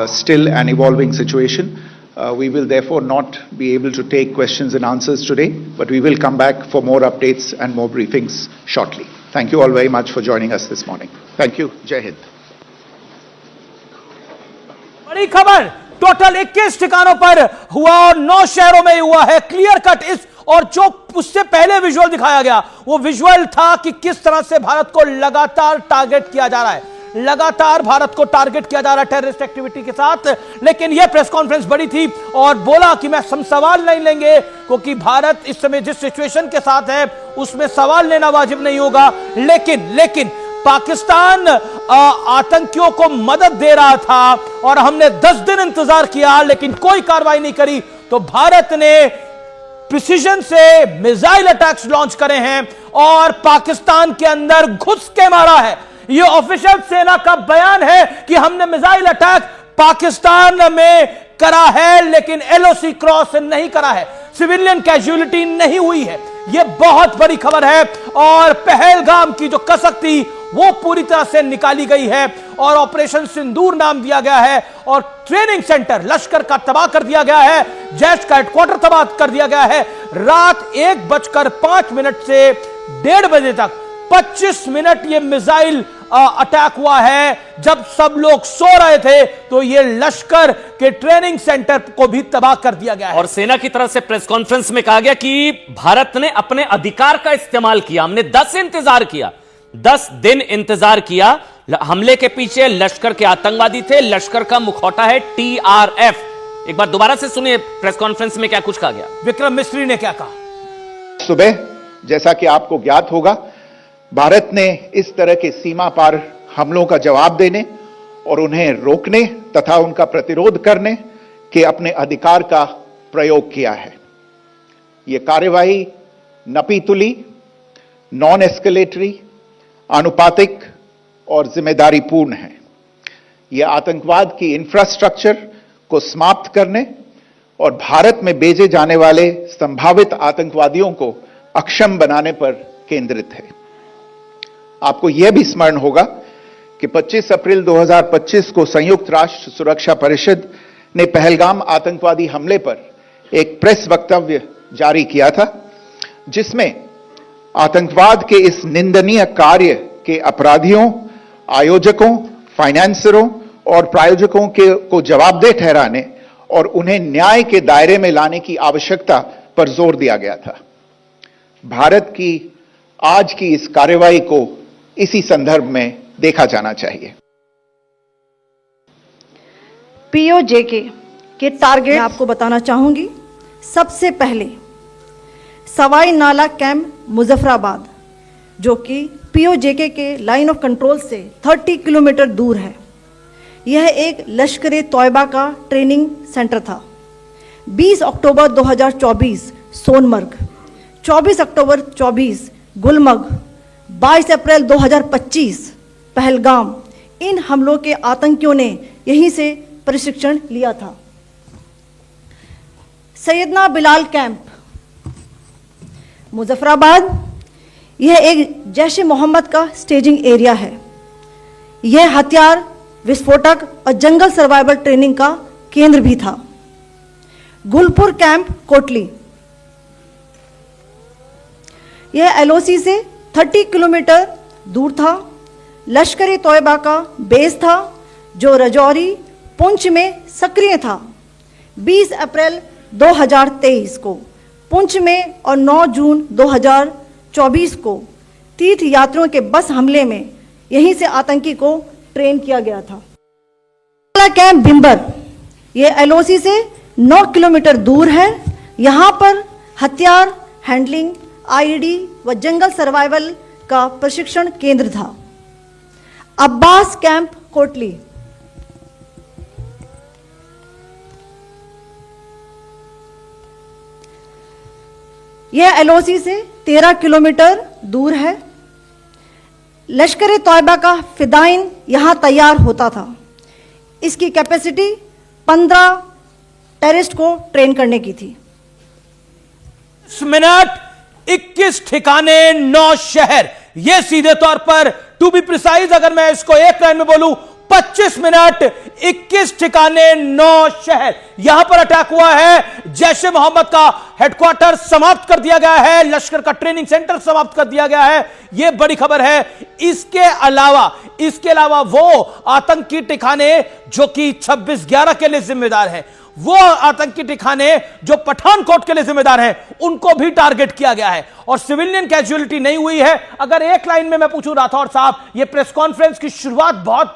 still an evolving situation. We will therefore not be able to take questions and answers today, but we will come back for more updates and more briefings shortly. Thank you all very much for joining us this morning. Thank you. Jai Hind. बड़ी खबर, total 21 ठिकानों पर हुआ और 9 शहरों में हुआ है। क्लियर कट इस और जो उससे पहले विजुअल दिखाया गया वो विजुअल था कि किस तरह से भारत को लगातार टारगेट किया जा रहा है। लगातार भारत को टारगेट किया जा रहा है टेररिस्ट एक्टिविटी के साथ। लेकिन यह प्रेस कॉन्फ्रेंस बड़ी थी और बोला कि मैं सवाल नहीं लेंगे, क्योंकि भारत इस समय जिस सिचुएशन के साथ है उसमें सवाल लेना वाजिब नहीं होगा। लेकिन पाकिस्तान आतंकियों को मदद दे रहा था और हमने 10 दिन इंतजार किया लेकिन कोई कार्रवाई नहीं करी। तो भारत ने प्रिसीजन से मिसाइल अटैक्स लॉन्च करे हैं और पाकिस्तान के अंदर घुस के मारा है। यह ऑफिशियल सेना का बयान है कि हमने मिसाइल अटैक पाकिस्तान में करा है, लेकिन एलओसी क्रॉस नहीं करा है, सिविलियन कैजुअलिटी नहीं हुई है। यह बहुत बड़ी खबर है और पहलगाम की जो कसक थी वो पूरी तरह से निकाली गई है और ऑपरेशन सिंदूर नाम दिया गया है और ट्रेनिंग सेंटर लश्कर का तबाह कर दिया गया है, जैश का हेडक्वार्टर तबाह कर दिया गया है। रात 1:05 से 1:30 बजे तक 25 मिनट ये मिसाइल अटैक हुआ है। जब सब लोग सो रहे थे तो ये लश्कर के ट्रेनिंग सेंटर को भी तबाह कर दिया गया है। और सेना की तरफ से प्रेस कॉन्फ्रेंस में कहा गया कि भारत ने अपने अधिकार का इस्तेमाल किया। हमने 10 दिन इंतजार किया। हमले के पीछे लश्कर के आतंकवादी थे। लश्कर का मुखौटा है TRF। एक बार दोबारा से सुनिए प्रेस कॉन्फ्रेंस में क्या कुछ कहा गया। विक्रम मिस्त्री ने क्या कहा। सुबह जैसा कि आपको ज्ञात होगा, भारत ने इस तरह के सीमा पार हमलों का जवाब देने और उन्हें रोकने तथा उनका प्रतिरोध करने के अपने अधिकार का प्रयोग किया है। यह कार्यवाही नपीतुली, नॉन एस्केलेटरी, आनुपातिक और जिम्मेदारीपूर्ण है। यह आतंकवाद की इंफ्रास्ट्रक्चर को समाप्त करने और भारत में भेजे जाने वाले संभावित आतंकवादियों को अक्षम बनाने पर केंद्रित है। आपको यह भी स्मरण होगा कि 25 अप्रैल 2025 को संयुक्त राष्ट्र सुरक्षा परिषद ने पहलगाम आतंकवादी हमले पर एक प्रेस वक्तव्य जारी किया था, जिसमें आतंकवाद के इस निंदनीय कार्य के अपराधियों, आयोजकों, फाइनेंसरों और प्रायोजकों को जवाबदेह ठहराने और उन्हें न्याय के दायरे में लाने की आवश्यकता पर जोर दिया गया था। भारत की आज की इस कार्रवाई को इसी संदर्भ में देखा जाना चाहिए। पीओजेके के टारगेट मैं आपको बताना चाहूंगी। सबसे पहले सवाई नाला कैंप मुजफ्फराबाद, जो कि पीओजेके के लाइन ऑफ कंट्रोल से 30 किलोमीटर दूर है। यह एक लश्कर तोयबा का ट्रेनिंग सेंटर था। 20 अक्टूबर 2024 सोनमर्ग, 24 अक्टूबर 24 गुलमर्ग, 22 अप्रैल 2025 पहलगाम, इन हमलों के आतंकियों ने यहीं से प्रशिक्षण लिया था। सैयदना बिलाल कैंप मुजफ्फराबाद, यह एक जैश ए मोहम्मद का स्टेजिंग एरिया है। यह हथियार, विस्फोटक और जंगल सर्वाइवल ट्रेनिंग का केंद्र भी था। गुलपुर कैंप कोटली, यह एलओसी से 30 किलोमीटर दूर था। लश्कर ए तोयबा का बेस था, जो रजौरी, पुंछ में सक्रिय था। 20 अप्रैल 2023 को पुंछ में और 9 जून 2024 को तीर्थ यात्रियों के बस हमले में यहीं से आतंकी को ट्रेन किया गया था। कैंप भिंबर, यह एलओसी से 9 किलोमीटर दूर है। यहां पर हथियार, हैंडलिंग, आईईडी व जंगल सर्वाइवल का प्रशिक्षण केंद्र था। अब्बास कैंप कोटली, यह एलओसी से 13 किलोमीटर दूर है। लश्कर ए तोयबा का फिदाइन यहां तैयार होता था। इसकी कैपेसिटी 15 टेररिस्ट को ट्रेन करने की थी। 21 ठिकाने 9 शहर, यह सीधे तौर पर, टू बी प्रिसाइज अगर मैं इसको एक लाइन में बोलूं, 25 मिनट 21 ठिकाने 9 शहर, यहां पर अटैक हुआ है। जैश ए मोहम्मद का हेडक्वार्टर समाप्त कर दिया गया है, लश्कर का ट्रेनिंग सेंटर समाप्त कर दिया गया है। यह बड़ी खबर है। इसके अलावा वो आतंकी ठिकाने जो कि 26/11 के लिए जिम्मेदार है, वो आतंकी ठिकाने जो पठानकोट के लिए जिम्मेदार हैं, उनको भी टारगेट किया गया है और सिविलियन कैजुअलिटी नहीं हुई है। अगर एक लाइन में मैं पूछूं राठौर साहब, ये प्रेस कॉन्फ्रेंस की शुरुआत बहुत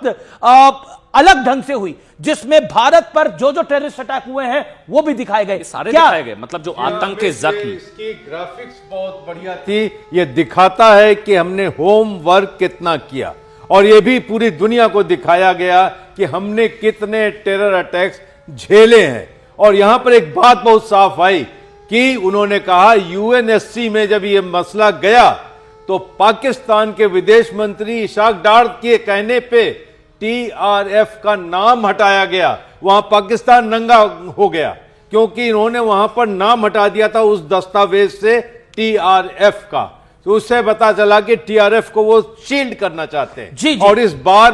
अलग ढंग से हुई, जिसमें भारत पर जो जो टेररिस्ट अटैक हुए हैं वो भी दिखाए गए, सारे दिखाए गए। मतलब जो आतंक के जख्म, इसकी ग्राफिक्स बहुत बढ़िया थी। ये दिखाता है कि हमने होमवर्क कितना किया और ये भी पूरी दुनिया को दिखाया गया कि हमने कितने टेरर अटैक्स झेले हैं। और यहां पर एक बात बहुत साफ आई कि उन्होंने कहा यूएनएससी में जब यह मसला गया तो पाकिस्तान के विदेश मंत्री इशाक डार के कहने पे टीआरएफ का नाम हटाया गया। वहां पाकिस्तान नंगा हो गया क्योंकि इन्होंने वहां पर नाम हटा दिया था उस दस्तावेज से टीआरएफ का। तो उससे पता चला कि टीआरएफ को वो शील्ड करना चाहते हैं। जी। और इस बार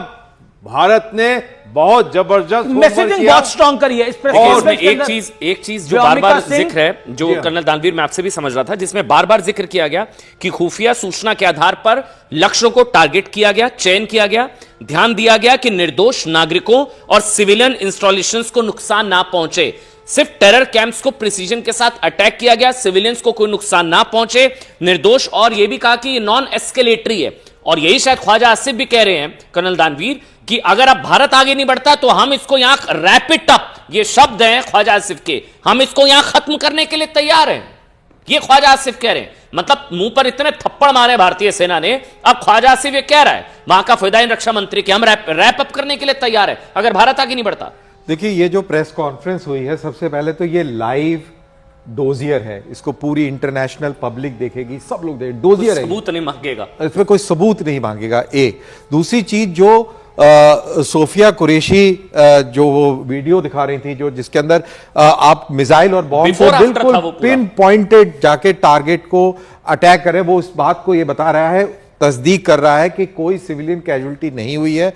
भारत ने बहुत जबरदस्त मैसेजिंग बहुत स्ट्रांग करी है इस प्रेस कॉन्फ्रेंस में। एक चीज जो बार बार जिक्र है, जो कर्नल दानवीर मैं आपसे भी समझ रहा था, जिसमें बार बार जिक्र किया गया कि खुफिया सूचना के आधार पर लक्ष्यों को टारगेट किया गया, चयन किया गया, ध्यान दिया गया कि निर्दोष नागरिकों और सिविलियन इंस्टॉलेशंस को नुकसान ना पहुंचे। सिर्फ टेरर कैंप्स को प्रिसीजन के साथ अटैक किया गया, सिविलियंस को कोई नुकसान ना पहुंचे, निर्दोष। और यह भी कहा कि ये नॉन एस्केलेटरी है। और यही शायद ख्वाजा आसिफ भी कह रहे हैं कर्नल दानवीर कि अगर अब भारत आगे नहीं बढ़ता तो हम इसको यहां रैपिड अप, ये शब्द हैं ख्वाजा आसिफ के, हम इसको यहां खत्म करने के लिए तैयार हैं। ये ख्वाजा आसिफ कह रहे हैं। मतलब मुंह पर इतने थप्पड़ मारे भारतीय सेना ने, अब ख्वाजा आसिफ ये कह रहा है वहां का फिदायीन रक्षा मंत्री कि हम रैप अप करने के लिए तैयार है अगर भारत आगे नहीं बढ़ता। देखिए, ये जो प्रेस कॉन्फ्रेंस हुई है, सबसे पहले तो ये लाइव डोजियर है, इसको पूरी इंटरनेशनल पब्लिक देखेगी, सब लोग देखेंगे। डोजियर है, सबूत नहीं मांगेगा, इसमें कोई सबूत नहीं मांगेगा। एक दूसरी चीज, जो सोफिया कुरैशी जो वो वीडियो दिखा रही थी, जो जिसके अंदर आप मिसाइल और बॉम्ब को बिल्कुल पिन पॉइंटेड जाके टारगेट को अटैक करें, वो इस बात को ये बता रहा है तस्दीक कर रहा है कि कोई सिविलियन कैजुअल्टी नहीं हुई है।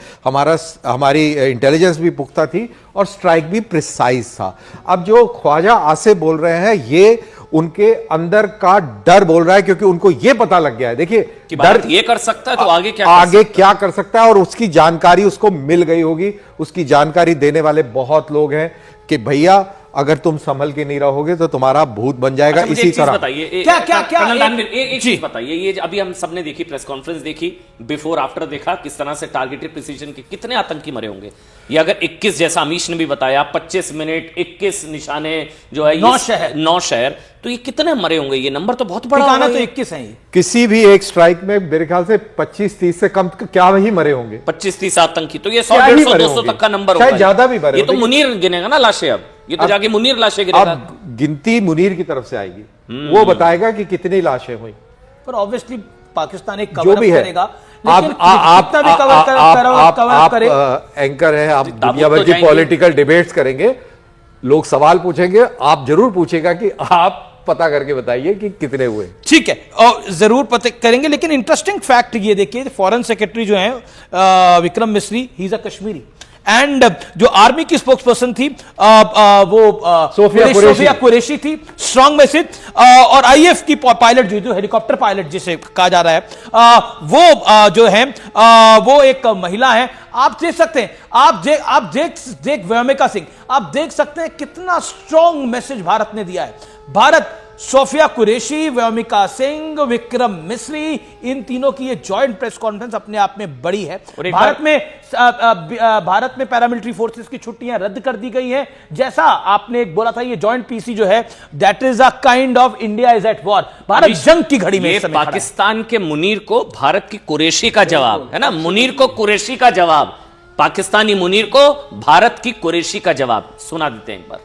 हमारी इंटेलिजेंस भी पुख्ता थी और स्ट्राइक भी प्रिसाइज था। अब जो ख्वाजा आसिफ बोल रहे हैं ये उनके अंदर का डर बोल रहा है, क्योंकि उनको ये पता लग गया है, देखिए डर ये कर सकता है तो आगे क्या कर सकता है, और उसकी जानकारी उसको मिल गई होगी। उसकी जानकारी देने वाले बहुत लोग हैं कि भैया अगर तुम संभल के नहीं रहोगे तो तुम्हारा भूत बन जाएगा। अच्छा, इसी तरह बताइए एक चीज बताइए, ये अभी हम सबने देखी प्रेस कॉन्फ्रेंस देखी, बिफोर आफ्टर देखा, किस तरह से टारगेटेड प्रिसीजन के कितने आतंकी मरे होंगे। ये अगर 21 जैसा अमीश ने भी बताया 25 मिनट 21 निशाने जो है 9 शहर, तो ये कितने मरे होंगे? ये नंबर तो बहुत बड़ा है, तो 21 है। किसी भी एक स्ट्राइक में मेरे ख्याल से 25-30 से कम क्या ही मरे होंगे, 25-30 आतंकी, तो ये 100-150-200 तक का नंबर होगा, शायद ज्यादा भी मरे। ये तो मुनीर गिनेगा ना लाशें, अब ये तो जाके मुनीर लाशें गिनेगा। गिनती मुनीर की तरफ से आएगी, वो बताएगा कि कितनी लाशें हुई। पर ऑब्वियसली पाकिस्तान एक कवर अप करेगा। आप एंकर हैं, आप दुनिया भर की पॉलिटिकल डिबेट्स करेंगे, लोग सवाल पूछेंगे, आप जरूर पूछेगा कि आप पता करके बताइए कि कितने हुए। ठीक है, और जरूर पता करेंगे। लेकिन इंटरेस्टिंग फैक्ट ये देखिए, फॉरेन सेक्रेटरी जो है Vikram Misri, he is a Kashmiri, and जो आर्मी की स्पोक्स पर्सन थी वो सोफिया कुरैशी थी। Strong message. और आईएफ की पायलट जो हेलीकॉप्टर पायलट जिसे कहा जा रहा है, वो जो है वो एक महिला है। आप देख सकते हैं, आप देख व्योमिका सिंह, आप देख सकते हैं कितना स्ट्रॉन्ग मैसेज भारत ने दिया है। भारत सोफिया कुरैशी, व्योमिका सिंह, विक्रम मिस्री, इन तीनों की ये जॉइंट प्रेस कॉन्फ्रेंस अपने आप में बड़ी है। भारत में पैरामिलिट्री फोर्सेस की छुट्टियां रद्द कर दी गई हैं। जैसा आपने एक बोला था, ये जॉइंट पीसी जो है, that is a kind of India is at war. Bharat जंग की घड़ी में पाकिस्तान के मुनीर को भारत की कुरैशी का जवाब है ना, मुनीर को कुरैशी का जवाब, पाकिस्तानी मुनीर को भारत की कुरैशी का जवाब सुना देते हैं एक बार।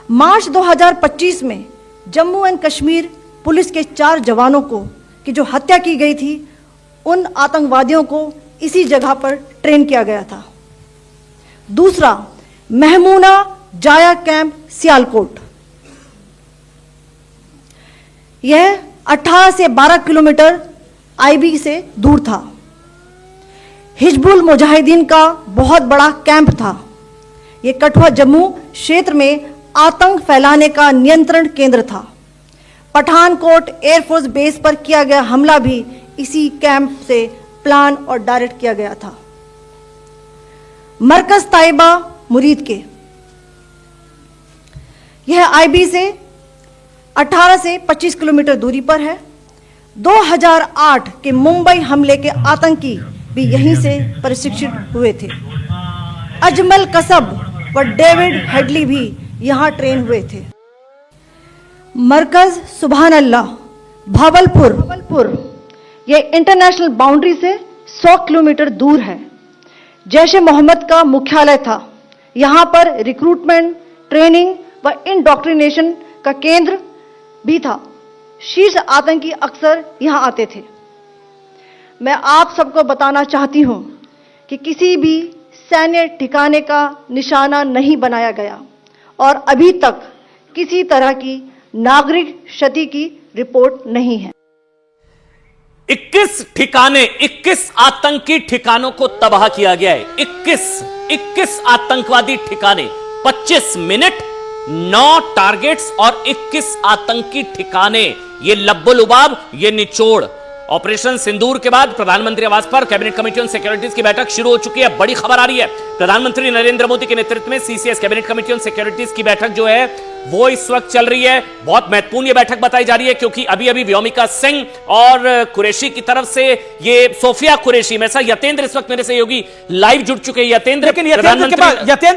मार्च 2025 में जम्मू एंड कश्मीर पुलिस के 4 जवानों को की जो हत्या की गई थी, उन आतंकवादियों को इसी जगह पर ट्रेन किया गया था। दूसरा, महमूना जाया कैंप सियालकोट, यह 18 से 12 किलोमीटर आईबी से दूर था। हिजबुल मुजाहिदीन का बहुत बड़ा कैंप था। यह कठुआ जम्मू क्षेत्र में आतंक फैलाने का नियंत्रण केंद्र था। पठानकोट एयरफोर्स बेस पर किया गया हमला भी इसी कैंप से प्लान और डायरेक्ट किया गया था। मरकज ताइबा मुरीद के, यह आईबी से 18 से 25 किलोमीटर दूरी पर है। 2008 के मुंबई हमले के आतंकी भी यहीं से प्रशिक्षित हुए थे। अजमल कसब व डेविड हेडली भी यहां ट्रेन हुए थे। मरकज सुभान अल्लाह भावलपुर, यह इंटरनेशनल बाउंड्री से 100 किलोमीटर दूर है। जैश ए मोहम्मद का मुख्यालय था। यहां पर रिक्रूटमेंट, ट्रेनिंग व इंडॉक्ट्रिनेशन का केंद्र भी था। शीर्ष आतंकी अक्सर यहां आते थे। मैं आप सबको बताना चाहती हूं कि किसी भी सैन्य ठिकाने का निशाना नहीं बनाया गया और अभी तक किसी तरह की नागरिक क्षति की रिपोर्ट नहीं है। 21 आतंकी ठिकानों को तबाह किया गया है। 21 आतंकवादी ठिकाने, 25 मिनट, 9 टारगेट्स और 21 आतंकी ठिकाने। ये लब्बो-लुबाब, ये निचोड़। ऑपरेशन सिंदूर के बाद प्रधानमंत्री आवास पर कैबिनेट कमेटी ऑन सिक्योरिटीज की बैठक शुरू हो चुकी है। बड़ी खबर आ रही है, प्रधानमंत्री नरेंद्र मोदी के नेतृत्व में CCS cabinet committee on securities की बैठक जो है वो इस वक्त चल रही है। बहुत महत्वपूर्ण ये बैठक बताई जा रही है क्योंकि अभी अभी व्योमिका सिंह और कुरैशी की तरफ से ये सोफिया कुरैशी में यतेंद्र इस वक्त मेरे सहयोगी लाइव जुड़ चुके हैं। यतेंद्र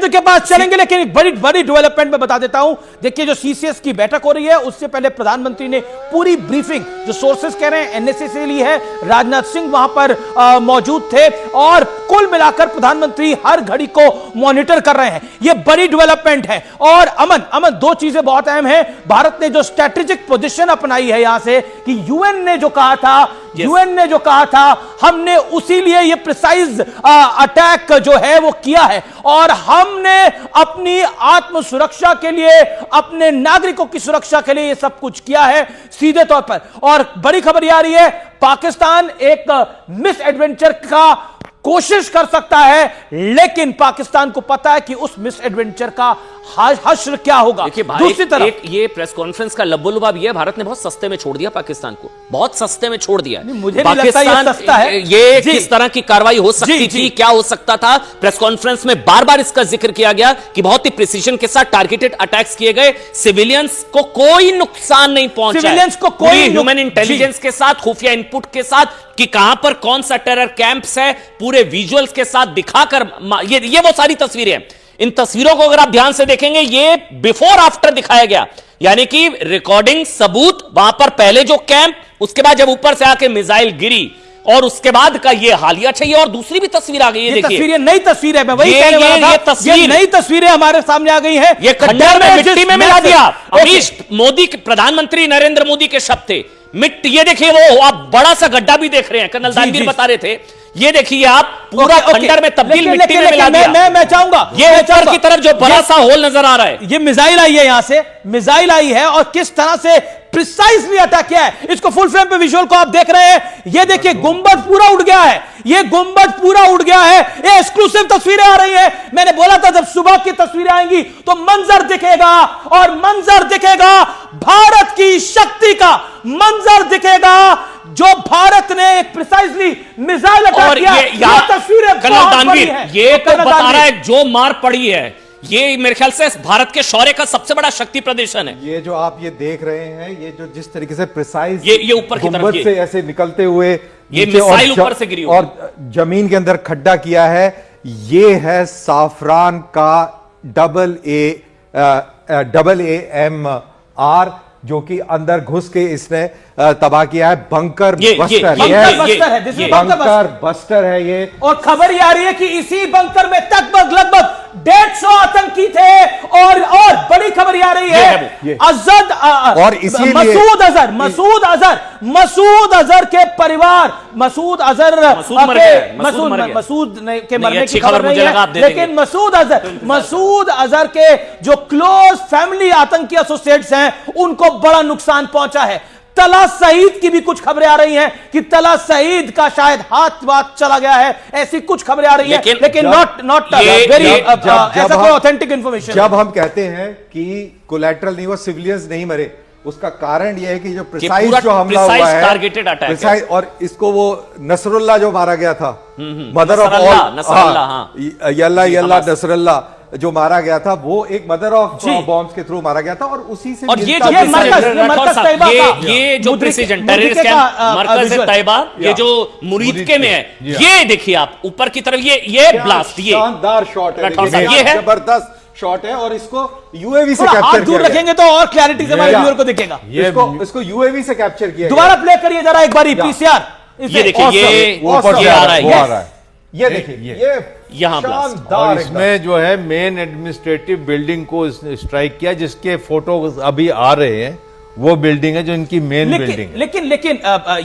के पास चलेंगे, लेकिन एक बड़ी डेवलपमेंट में बता देता हूं। देखिए, जो सीसीएस की बैठक हो रही है उससे पहले प्रधानमंत्री ने पूरी ब्रीफिंग, जो सोर्सेस कह रहे हैं, एनएसए से ली है। राजनाथ सिंह वहां पर मौजूद थे और कुल मिलाकर प्रधानमंत्री हर घड़ी को मॉनिटर कर रहे हैं। यह बड़ी डेवलपमेंट है। और अमन दो चीजें बहुत अहम है। भारत ने जो स्ट्रेटेजिक पोजीशन अपनाई है यहां से कि यूएन ने जो कहा था हमने उसी लिए ये प्रिसाइज अटैक जो है वो किया है, और हमने अपनी आत्म सुरक्षा के लिए, अपने नागरिकों की सुरक्षा के लिए ये सब कुछ किया है सीधे तौर पर। और बड़ी खबर यह आ रही है, पाकिस्तान एक मिस एडवेंचर का कोशिश कर सकता है, लेकिन पाकिस्तान को पता है कि उस मिस एडवेंचर का हश्र क्या होगा। दूसरी तरफ ये प्रेस कॉन्फ्रेंस का लब्बो-लुबाब ये भारत ने बहुत सस्ते में छोड़ दिया पाकिस्तान को, बहुत सस्ते में छोड़ दिया। मुझे नहीं लगता ये सस्ता है। ये किस तरह की कार्रवाई हो सकती थी, क्या हो सकता था, प्रेस कॉन्फ्रेंस में बार बार इसका जिक्र किया गया कि बहुत ही प्रिसीजन के साथ टारगेटेड अटैक्स किए गए, सिविलियंस को कोई नुकसान नहीं पहुंचा, सिविलियंस को कोई ह्यूमन इंटेलिजेंस के साथ, खुफिया इनपुट के साथ कि कहां पर कौन सा टेरर कैंप्स है, पूरे विजुअल्स के साथ दिखाकर ये वो सारी तस्वीरें हैं। इन तस्वीरों को अगर आप ध्यान से देखेंगे, ये बिफोर आफ्टर दिखाया गया, यानी कि रिकॉर्डिंग सबूत, वहां पर पहले जो कैंप, उसके बाद जब ऊपर से आके मिसाइल गिरी, और उसके बाद का ये हालिया। अच्छा, ये और दूसरी भी तस्वीर आ गई है, देखिए तस्वीर, नई तस्वीर है, मैं वही कहने वाला था, ये तस्वीर, नई तस्वीरें हमारे सामने आ गई है। ये खंडर में मिट्टी में मिला दिया। अमीश मोदी, प्रधानमंत्री नरेंद्र मोदी के शब्द थे, मिट्टी, ये देखिए वो आप बड़ा सा गड्ढा भी देख रहे हैं, कर्नल दानवीर बता रहे थे, ये देखिए आप पूरा खंडर में तब्दील मिट्टी में मिला दिया। मैं चाहूंगा ये ऊपर की तरफ जो बड़ा सा होल नजर आ रहा है, ये मिसाइल आई है, यहां से मिसाइल आई है, और किस तरह से प्रिसाइजली अटैक किया है। इसको फुल फ्रेम पे विजुअल को आप देख रहे हैं, ये देखिए गुंबद पूरा उड़ गया है, ये गुंबद पूरा उड़ गया है। ये एक्सक्लूसिव तस्वीरें आ रही है। मैंने बोला था जब सुबह की तस्वीरें आएंगी तो मंजर दिखेगा, और मंजर दिखेगा भारत की शक्ति का, मंजर दिखेगा जो भारत ने एक प्रिसाइजली मिसाइल अटैक किया। ये तस्वीरें कर्नल दानवीर, ये तो बता रहा है जो मार पड़ी है, ये मेरे ख्याल से भारत के शौर्य का सबसे बड़ा शक्ति प्रदर्शन है। ये जो आप ये देख रहे हैं, ये जो जिस तरीके से प्रिसाइज ये ऊपर की तरफ से ऐसे निकलते हुए, ये मिसाइल ऊपर से गिरी और जमीन के अंदर खड्डा किया है, ये है साफरान का AAMR, जो कि अंदर घुस के इसने तबाह किया है। बंकर बस्टर है ये। और खबर ये आ रही है कि इसी बंकर में लगभग 150 आतंकी थे, और बड़ी खबर ये आ रही है अजद और इसीलिए मसूद अजहर के परिवार, मसूद के मरने की खबर नहीं है, लेकिन मसूद अजहर के जो क्लोज फैमिली आतंकी एसोसिएट्स हैं उनको बड़ा नुकसान पहुंचा है। तला सईद की भी कुछ खबरें आ रही हैं कि तला सईद का शायद हाथ बात चला गया है, ऐसी कुछ खबरें आ रही हैं, लेकिन नॉट वेरी ऐसा कोई ऑथेंटिक इंफॉर्मेशन। जब हम कहते हैं कि कोलैटरल नहीं हुआ, सिविलियंस नहीं मरे, उसका कारण यह है कि जो प्रिसाइज जो हमला हुआ है, टारगेटेड अटैक है। और इसको वो नसरुल्लाह जो मारा गया था, मदर ऑफ ऑल, यल्ला नसरुल्लाह जो मारा गया था, वो एक मदर ऑफ बॉम्ब्स के थ्रू मारा गया था, और उसी से और ये जो precision terrorist camp Markaz Taiba, ये जो मुरीद के में है, ये देखिए आप ऊपर की तरफ, ये ब्लास्ट, ये शानदार शॉट है, ये है जबरदस्त शॉट है, और इसको यूएवी से कैप्चर किया, दूर रखेंगे तो और क्लैरिटी से हमारे व्यूअर को दिखेगा। इसको यूएवी से कैप्चर किया, दोबारा प्ले करिए जरा एक बार पीसीआर, ये देखिए, ये आ रहा है, ये देखिए, ये यहां और इसमें जो है मेन एडमिनिस्ट्रेटिव बिल्डिंग को स्ट्राइक किया, जिसके फोटो अभी आ रहे हैं, वो बिल्डिंग है जो इनकी मेन बिल्डिंग है। लेकिन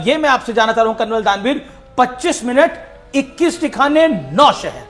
ये मैं आपसे जानना चाह रहा हूं कर्नल दानवीर, 25 मिनट 21 ठिकाने 9 शहर,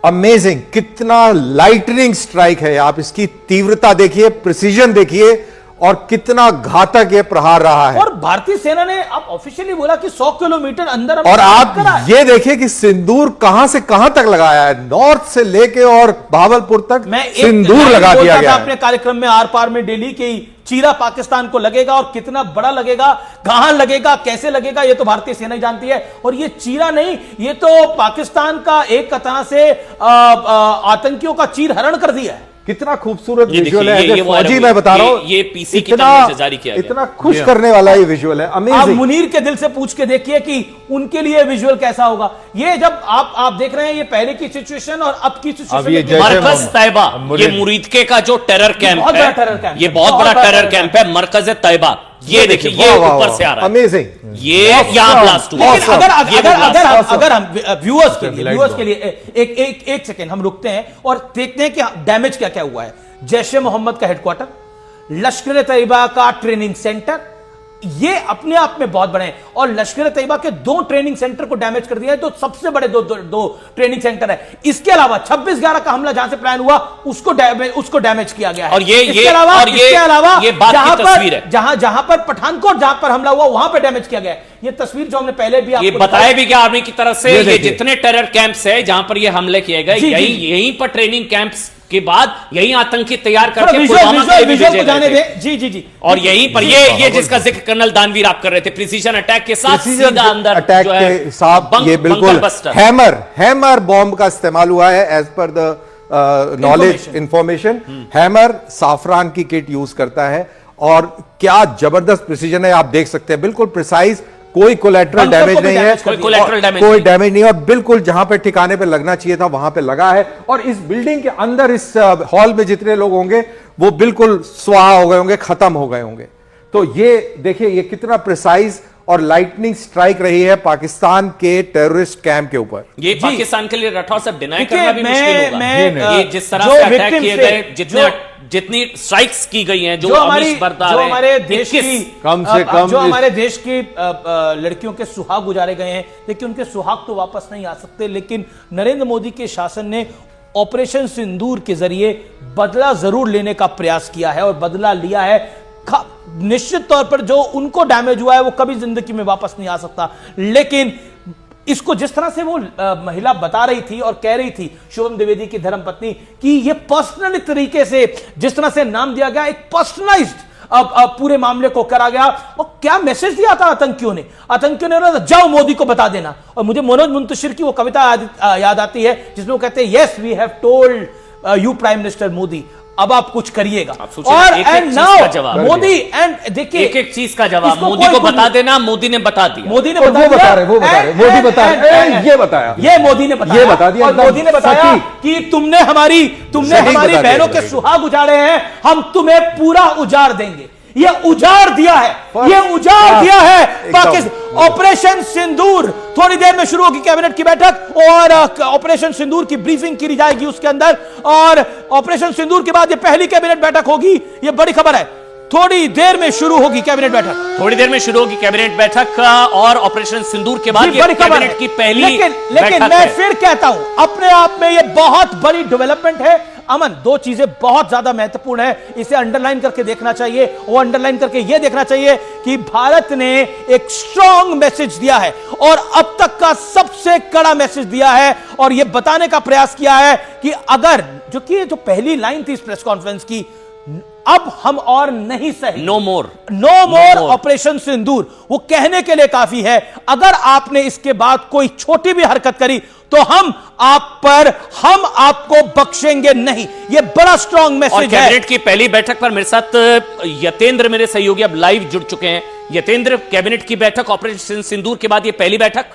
अमेजिंग, कितना लाइटनिंग स्ट्राइक है। आप इसकी तीव्रता देखिए, प्रिसीजन देखिए, और कितना घातक ये प्रहार रहा है। और भारतीय सेना ने अब ऑफिशियली बोला कि 100 किलोमीटर अंदर, और आप ये देखिए कि सिंदूर कहां से कहां तक लगाया है, नॉर्थ से लेके और भावलपुर तक सिंदूर लगा दिया गया है। अपने कार्यक्रम में आर पार में डेली की चीरा पाकिस्तान को लगेगा, और कितना बड़ा लगेगा, कहां लगेगा, कैसे लगेगा, ये तो भारतीय सेना ही जानती है। और ये चीरा नहीं, ये तो पाकिस्तान का एक तरह से आतंकियों का चीर हरण कर दिया है। कितना खूबसूरत विजुअल है, फौजी मैं बता रहा हूं, ये पीसी की तरफ से जारी किया गया, इतना खुश करने वाला ये विजुअल है, अमेजिंग। आप मुनीर के दिल से पूछ के देखिए कि उनके लिए विजुअल कैसा होगा। ये जब आप देख रहे हैं, ये पहले की सिचुएशन और अब की सिचुएशन, मरकज तैयबा, ये मुरीदके का जो टेरर कैंप है, ये बहुत बड़ा टेरर कैंप है, मरकज तैयबा, ये देखिए, ये ऊपर से आ रहा है, अमेजिंग, ये यहां ब्लास्ट हुआ। लेकिन अगर हम व्यूअर्स के लिए एक सेकेंड हम रुकते हैं और देखते हैं कि डैमेज क्या क्या हुआ है। जैश ए मोहम्मद का हेडक्वार्टर, लश्कर तैयबा का ट्रेनिंग सेंटर, ये अपने आप में बहुत बड़े हैं, और लश्कर तैयबा के 2 ट्रेनिंग सेंटर को डैमेज कर दिया है, तो सबसे बड़े दो ट्रेनिंग सेंटर है। इसके अलावा 26/11 का हमला जहां से प्लान हुआ उसको डैमेज किया गया है। और इसके अलावा ये बात की तस्वीर है, जहां पर पठानकोट जहां पर हमला हुआ वहां पर डैमेज किया गया है। ये तस्वीर जो हमने पहले भी ये बताया भी गया आर्मी की तरफ से, ये जितने टेरर कैंप्स है जहां पर ये हमले किए गए, यहीं पर ट्रेनिंग कैंप्स के बाद यहीं आतंकी तैयार करके जी और यहीं पर ये जिसका जिक्र कर्नल दानवीर आप कर रहे थे, प्रिसीजन अटैक के साथ सीधा अंदर अटैक के साथ ये बिल्कुल हैमर बॉम्ब का इस्तेमाल हुआ है। As per the knowledge information, hammer Safran की किट यूज करता है, और क्या जबरदस्त प्रिसीजन है, आप देख सकते हैं, बिल्कुल प्रिसाइज, कोई कोलैटरल डैमेज नहीं है, कोई डैमेज नहीं है, और बिल्कुल जहां पे ठिकाने पे लगना चाहिए था वहां पे लगा है। और इस बिल्डिंग के अंदर, इस हॉल में जितने लोग होंगे वो बिल्कुल स्वाहा हो गए होंगे, खत्म हो गए होंगे। तो ये देखिए, ये कितना प्रिसाइज और लाइटनिंग स्ट्राइक रही है पाकिस्तान के टेररिस्ट कैंप के ऊपर। ये पाकिस्तान के लिए राठौर साहब डिनाई करना भी मुश्किल होगा। ये जिस तरह से अटैक किए गए, जितनी स्ट्राइक्स की गई हैं, जो हमारे देश की कम से कम जो हमारे देश की लड़कियों के सुहाग गुजारे गए हैं, लेकिन उनके सुहाग तो वापस नहीं आ सकते। लेकिन नरेंद्र मोदी के शासन ने ऑपरेशन सिंदूर के जरिए बदला जरूर लेने का प्रयास किया है, और बदला लिया है। निश्चित तौर पर जो उनको डैमेज हुआ है वो कभी जिंदगी में वापस नहीं आ सकता, लेकिन इसको जिस तरह से वो महिला बता रही थी और कह रही थी, शुभम द्विवेदी की धर्मपत्नी, कि ये पर्सनल तरीके से जिस तरह से नाम दिया गया, एक पर्सनलाइज्ड पूरे मामले को करा गया। और क्या मैसेज दिया था आतंकियों ने बोला जाओ मोदी को बता देना। और मुझे मनोज मुंतशिर की वो कविता याद आती है जिसमें वो कहते हैं, yes we have told you prime minister Modi, अब आप कुछ करिएगा। और एंड नाउ मोदी, एंड देखिए एक चीज का जवाब मोदी को बता देना, मोदी ने बता दिया, मोदी ने बता दिया, मोदी बताया, ये मोदी ने बताया, ये बता दिया, और मोदी ने बताया कि तुमने हमारी बहनों के सुहाग उजाड़े हैं, हम तुम्हें पूरा उजाड़ देंगे। ये उजाड़ दिया है, ये उजाड़ दिया है पाकिस्तान। ऑपरेशन सिंदूर थोड़ी देर में शुरू होगी कैबिनेट की बैठक, और ऑपरेशन सिंदूर की ब्रीफिंग की जाएगी उसके अंदर, और ऑपरेशन सिंदूर के बाद ये पहली कैबिनेट बैठक होगी। ये बड़ी खबर है, थोड़ी देर में शुरू होगी कैबिनेट बैठक, थोड़ी देर में शुरू होगी कैबिनेट बैठक, और ऑपरेशन सिंदूर के बाद ये कैबिनेट की पहली लेकिन मैं फिर कहता हूं, अपने आप में ये बहुत बड़ी डेवलपमेंट है। अमन, 2 चीजें बहुत ज्यादा महत्वपूर्ण है, इसे अंडरलाइन करके देखना चाहिए। वो अंडरलाइन करके यह देखना चाहिए कि भारत ने एक स्ट्रॉन्ग मैसेज दिया है, और अब तक का सबसे कड़ा मैसेज दिया है, और यह बताने का प्रयास किया है कि अगर जो पहली लाइन थी इस प्रेस कॉन्फ्रेंस की, अब हम और नहीं सही, नो मोर ऑपरेशन सिंदूर, वो कहने के लिए काफी है। अगर आपने इसके बाद कोई छोटी भी हरकत करी तो हम आपको बख्शेंगे नहीं। ये बड़ा स्ट्रॉन्ग मैसेज है। कैबिनेट की पहली बैठक पर मेरे साथ यतेंद्र, मेरे सहयोगी, अब लाइव जुड़ चुके हैं। यतेंद्र, कैबिनेट की बैठक ऑपरेशन सिंदूर के बाद ये पहली बैठक?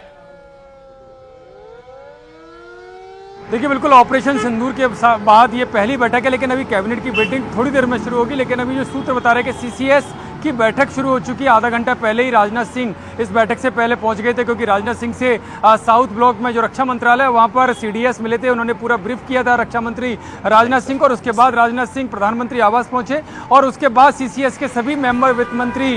देखिए, बिल्कुल ऑपरेशन सिंदूर के बाद ये पहली बैठक है, लेकिन अभी कैबिनेट की मीटिंग थोड़ी देर में शुरू होगी। लेकिन अभी जो सूत्र बता रहे हैं कि सीसीएस की बैठक शुरू हो चुकी है। आधा घंटा पहले ही राजनाथ सिंह इस बैठक से पहले पहुंच गए थे, क्योंकि राजनाथ सिंह से साउथ ब्लॉक में जो रक्षा मंत्रालय है वहां पर सीडीएस मिले थे, उन्होंने पूरा ब्रीफ किया था रक्षा मंत्री राजनाथ सिंह को। और उसके बाद राजनाथ सिंह प्रधानमंत्री आवास पहुंचे, और उसके बाद सीसीएस के सभी मेंबर, वित्त मंत्री,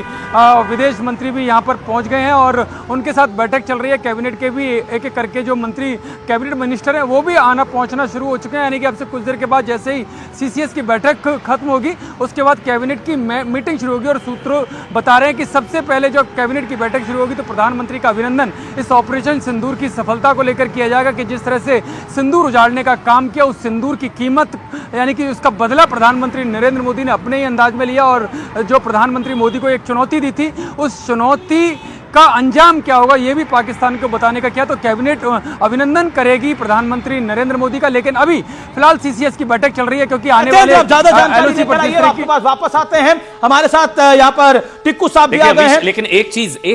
विदेश मंत्री भी यहाँ पर पहुँच गए हैं, और उनके साथ बैठक चल रही है। कैबिनेट के भी एक एक करके जो मंत्री, कैबिनेट मिनिस्टर हैं, वो भी आना पहुँचना शुरू हो चुके हैं। यानी कि अब से कुछ देर के बाद जैसे ही सीसीएस की बैठक खत्म होगी, उसके बाद कैबिनेट की मीटिंग शुरू होगी। और सूत्र बता रहे हैं कि सबसे पहले जब कैबिनेट की बैठक शुरू होगी तो प्रधानमंत्री का अभिनंदन इस ऑपरेशन सिंदूर की सफलता को लेकर किया जाएगा, कि जिस तरह से सिंदूर उजाड़ने का काम किया, उस सिंदूर की कीमत, यानी कि उसका बदला प्रधानमंत्री नरेंद्र मोदी ने अपने ही अंदाज में लिया। और जो प्रधानमंत्री मोदी को एक चुनौती दी थी, उस चुनौती का अंजाम क्या होगा ये भी पाकिस्तान को बताने का किया। तो कैबिनेट अभिनंदन करेगी प्रधानमंत्री नरेंद्र मोदी का। लेकिन अभी फिलहाल सीसीएस की बैठक चल रही है, क्योंकि आने वाले एलओसी पर आपके पास वापस आते हैं। हमारे साथ यहाँ पर टिक्कू साहब भी आ गए हैं। लेकिन एक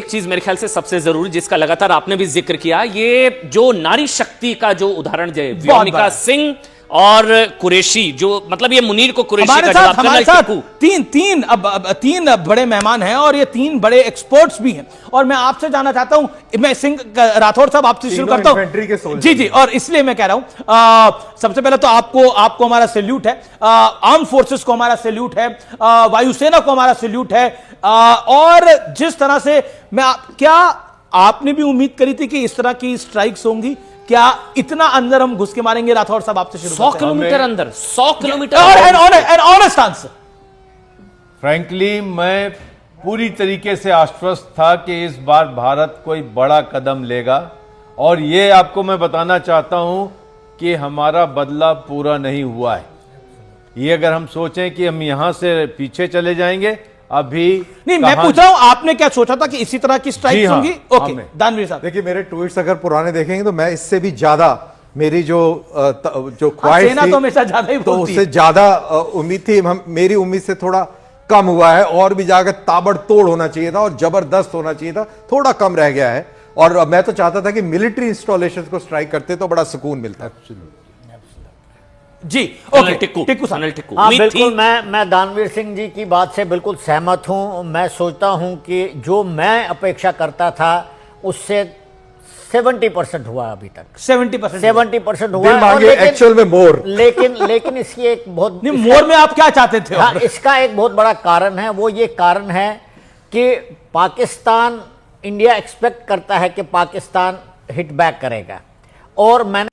चीज मेरे ख्याल से सबसे जरूरी, जिसका लगातार आपने भी जिक्र किया, ये जो नारी शक्ति का जो उदाहरण है, व्योमिका सिंह और कुरैशी, जो मतलब ये मुनीर को कुरैशी हमारे का साथ जवाब, हमारे कर्नल साथ टिक्कू। तीन बड़े मेहमान हैं और ये तीन बड़े एक्सपर्ट्स भी हैं। और मैं आपसे जानना चाहता हूं, मैं सिंह राठौर साहब आपसे शुरू करता हूं। जी जी, और इसलिए मैं कह रहा हूं, सबसे पहले तो आपको हमारा सैल्यूट है, आर्म फोर्सेस को हमारा सैल्यूट है, वायुसेना को हमारा सैल्यूट है। और जिस तरह से क्या आपने भी उम्मीद करी थी कि इस तरह की स्ट्राइक्स होंगी? क्या इतना अंदर हम घुस के मारेंगे? राठौर साहब आपसे शुरू 100 किलोमीटर अंदर, 100 किलोमीटर। Honest answer. फ्रैंकली, मैं पूरी तरीके से आश्वस्त था कि इस बार भारत कोई बड़ा कदम लेगा, और ये आपको मैं बताना चाहता हूं कि हमारा बदला पूरा नहीं हुआ है। ये अगर हम सोचें कि हम यहां से पीछे चले जाएंगे, अभी नहीं, मैं पूछ रहा हूं आपने क्या सोचा था कि इसी तरह की स्ट्राइक होंगी? ओके, दानवीर साहब। देखिए, मेरे ट्वीट्स अगर पुराने देखेंगे तो मैं इससे भी ज्यादा, मेरी जो ख्वाहिश सेना तो हमेशा ज्यादा ही तो उससे ज्यादा उम्मीद थी। मेरी उम्मीद से थोड़ा कम हुआ है, और भी जाकर ताबड़तोड़ होना चाहिए था और जबरदस्त होना चाहिए था, थोड़ा कम रह गया है। और मैं तो चाहता था कि मिलिट्री इंस्टॉलेशन को स्ट्राइक करते तो बड़ा सुकून मिलता। जी, ओके, टिक्कू। हाँ, बिल्कुल, मैं दानवीर सिंह जी की बात से बिल्कुल सहमत हूं। मैं सोचता हूं कि जो मैं अपेक्षा करता था उससे 70% हुआ अभी तक। 70% हुआ, एक्चुअल में मोर। लेकिन इसकी एक बहुत मोर में आप क्या चाहते थे? हाँ, इसका एक बहुत बड़ा कारण है। वो ये कारण है कि पाकिस्तान, इंडिया एक्सपेक्ट करता है कि पाकिस्तान हिट बैक करेगा, और मैंने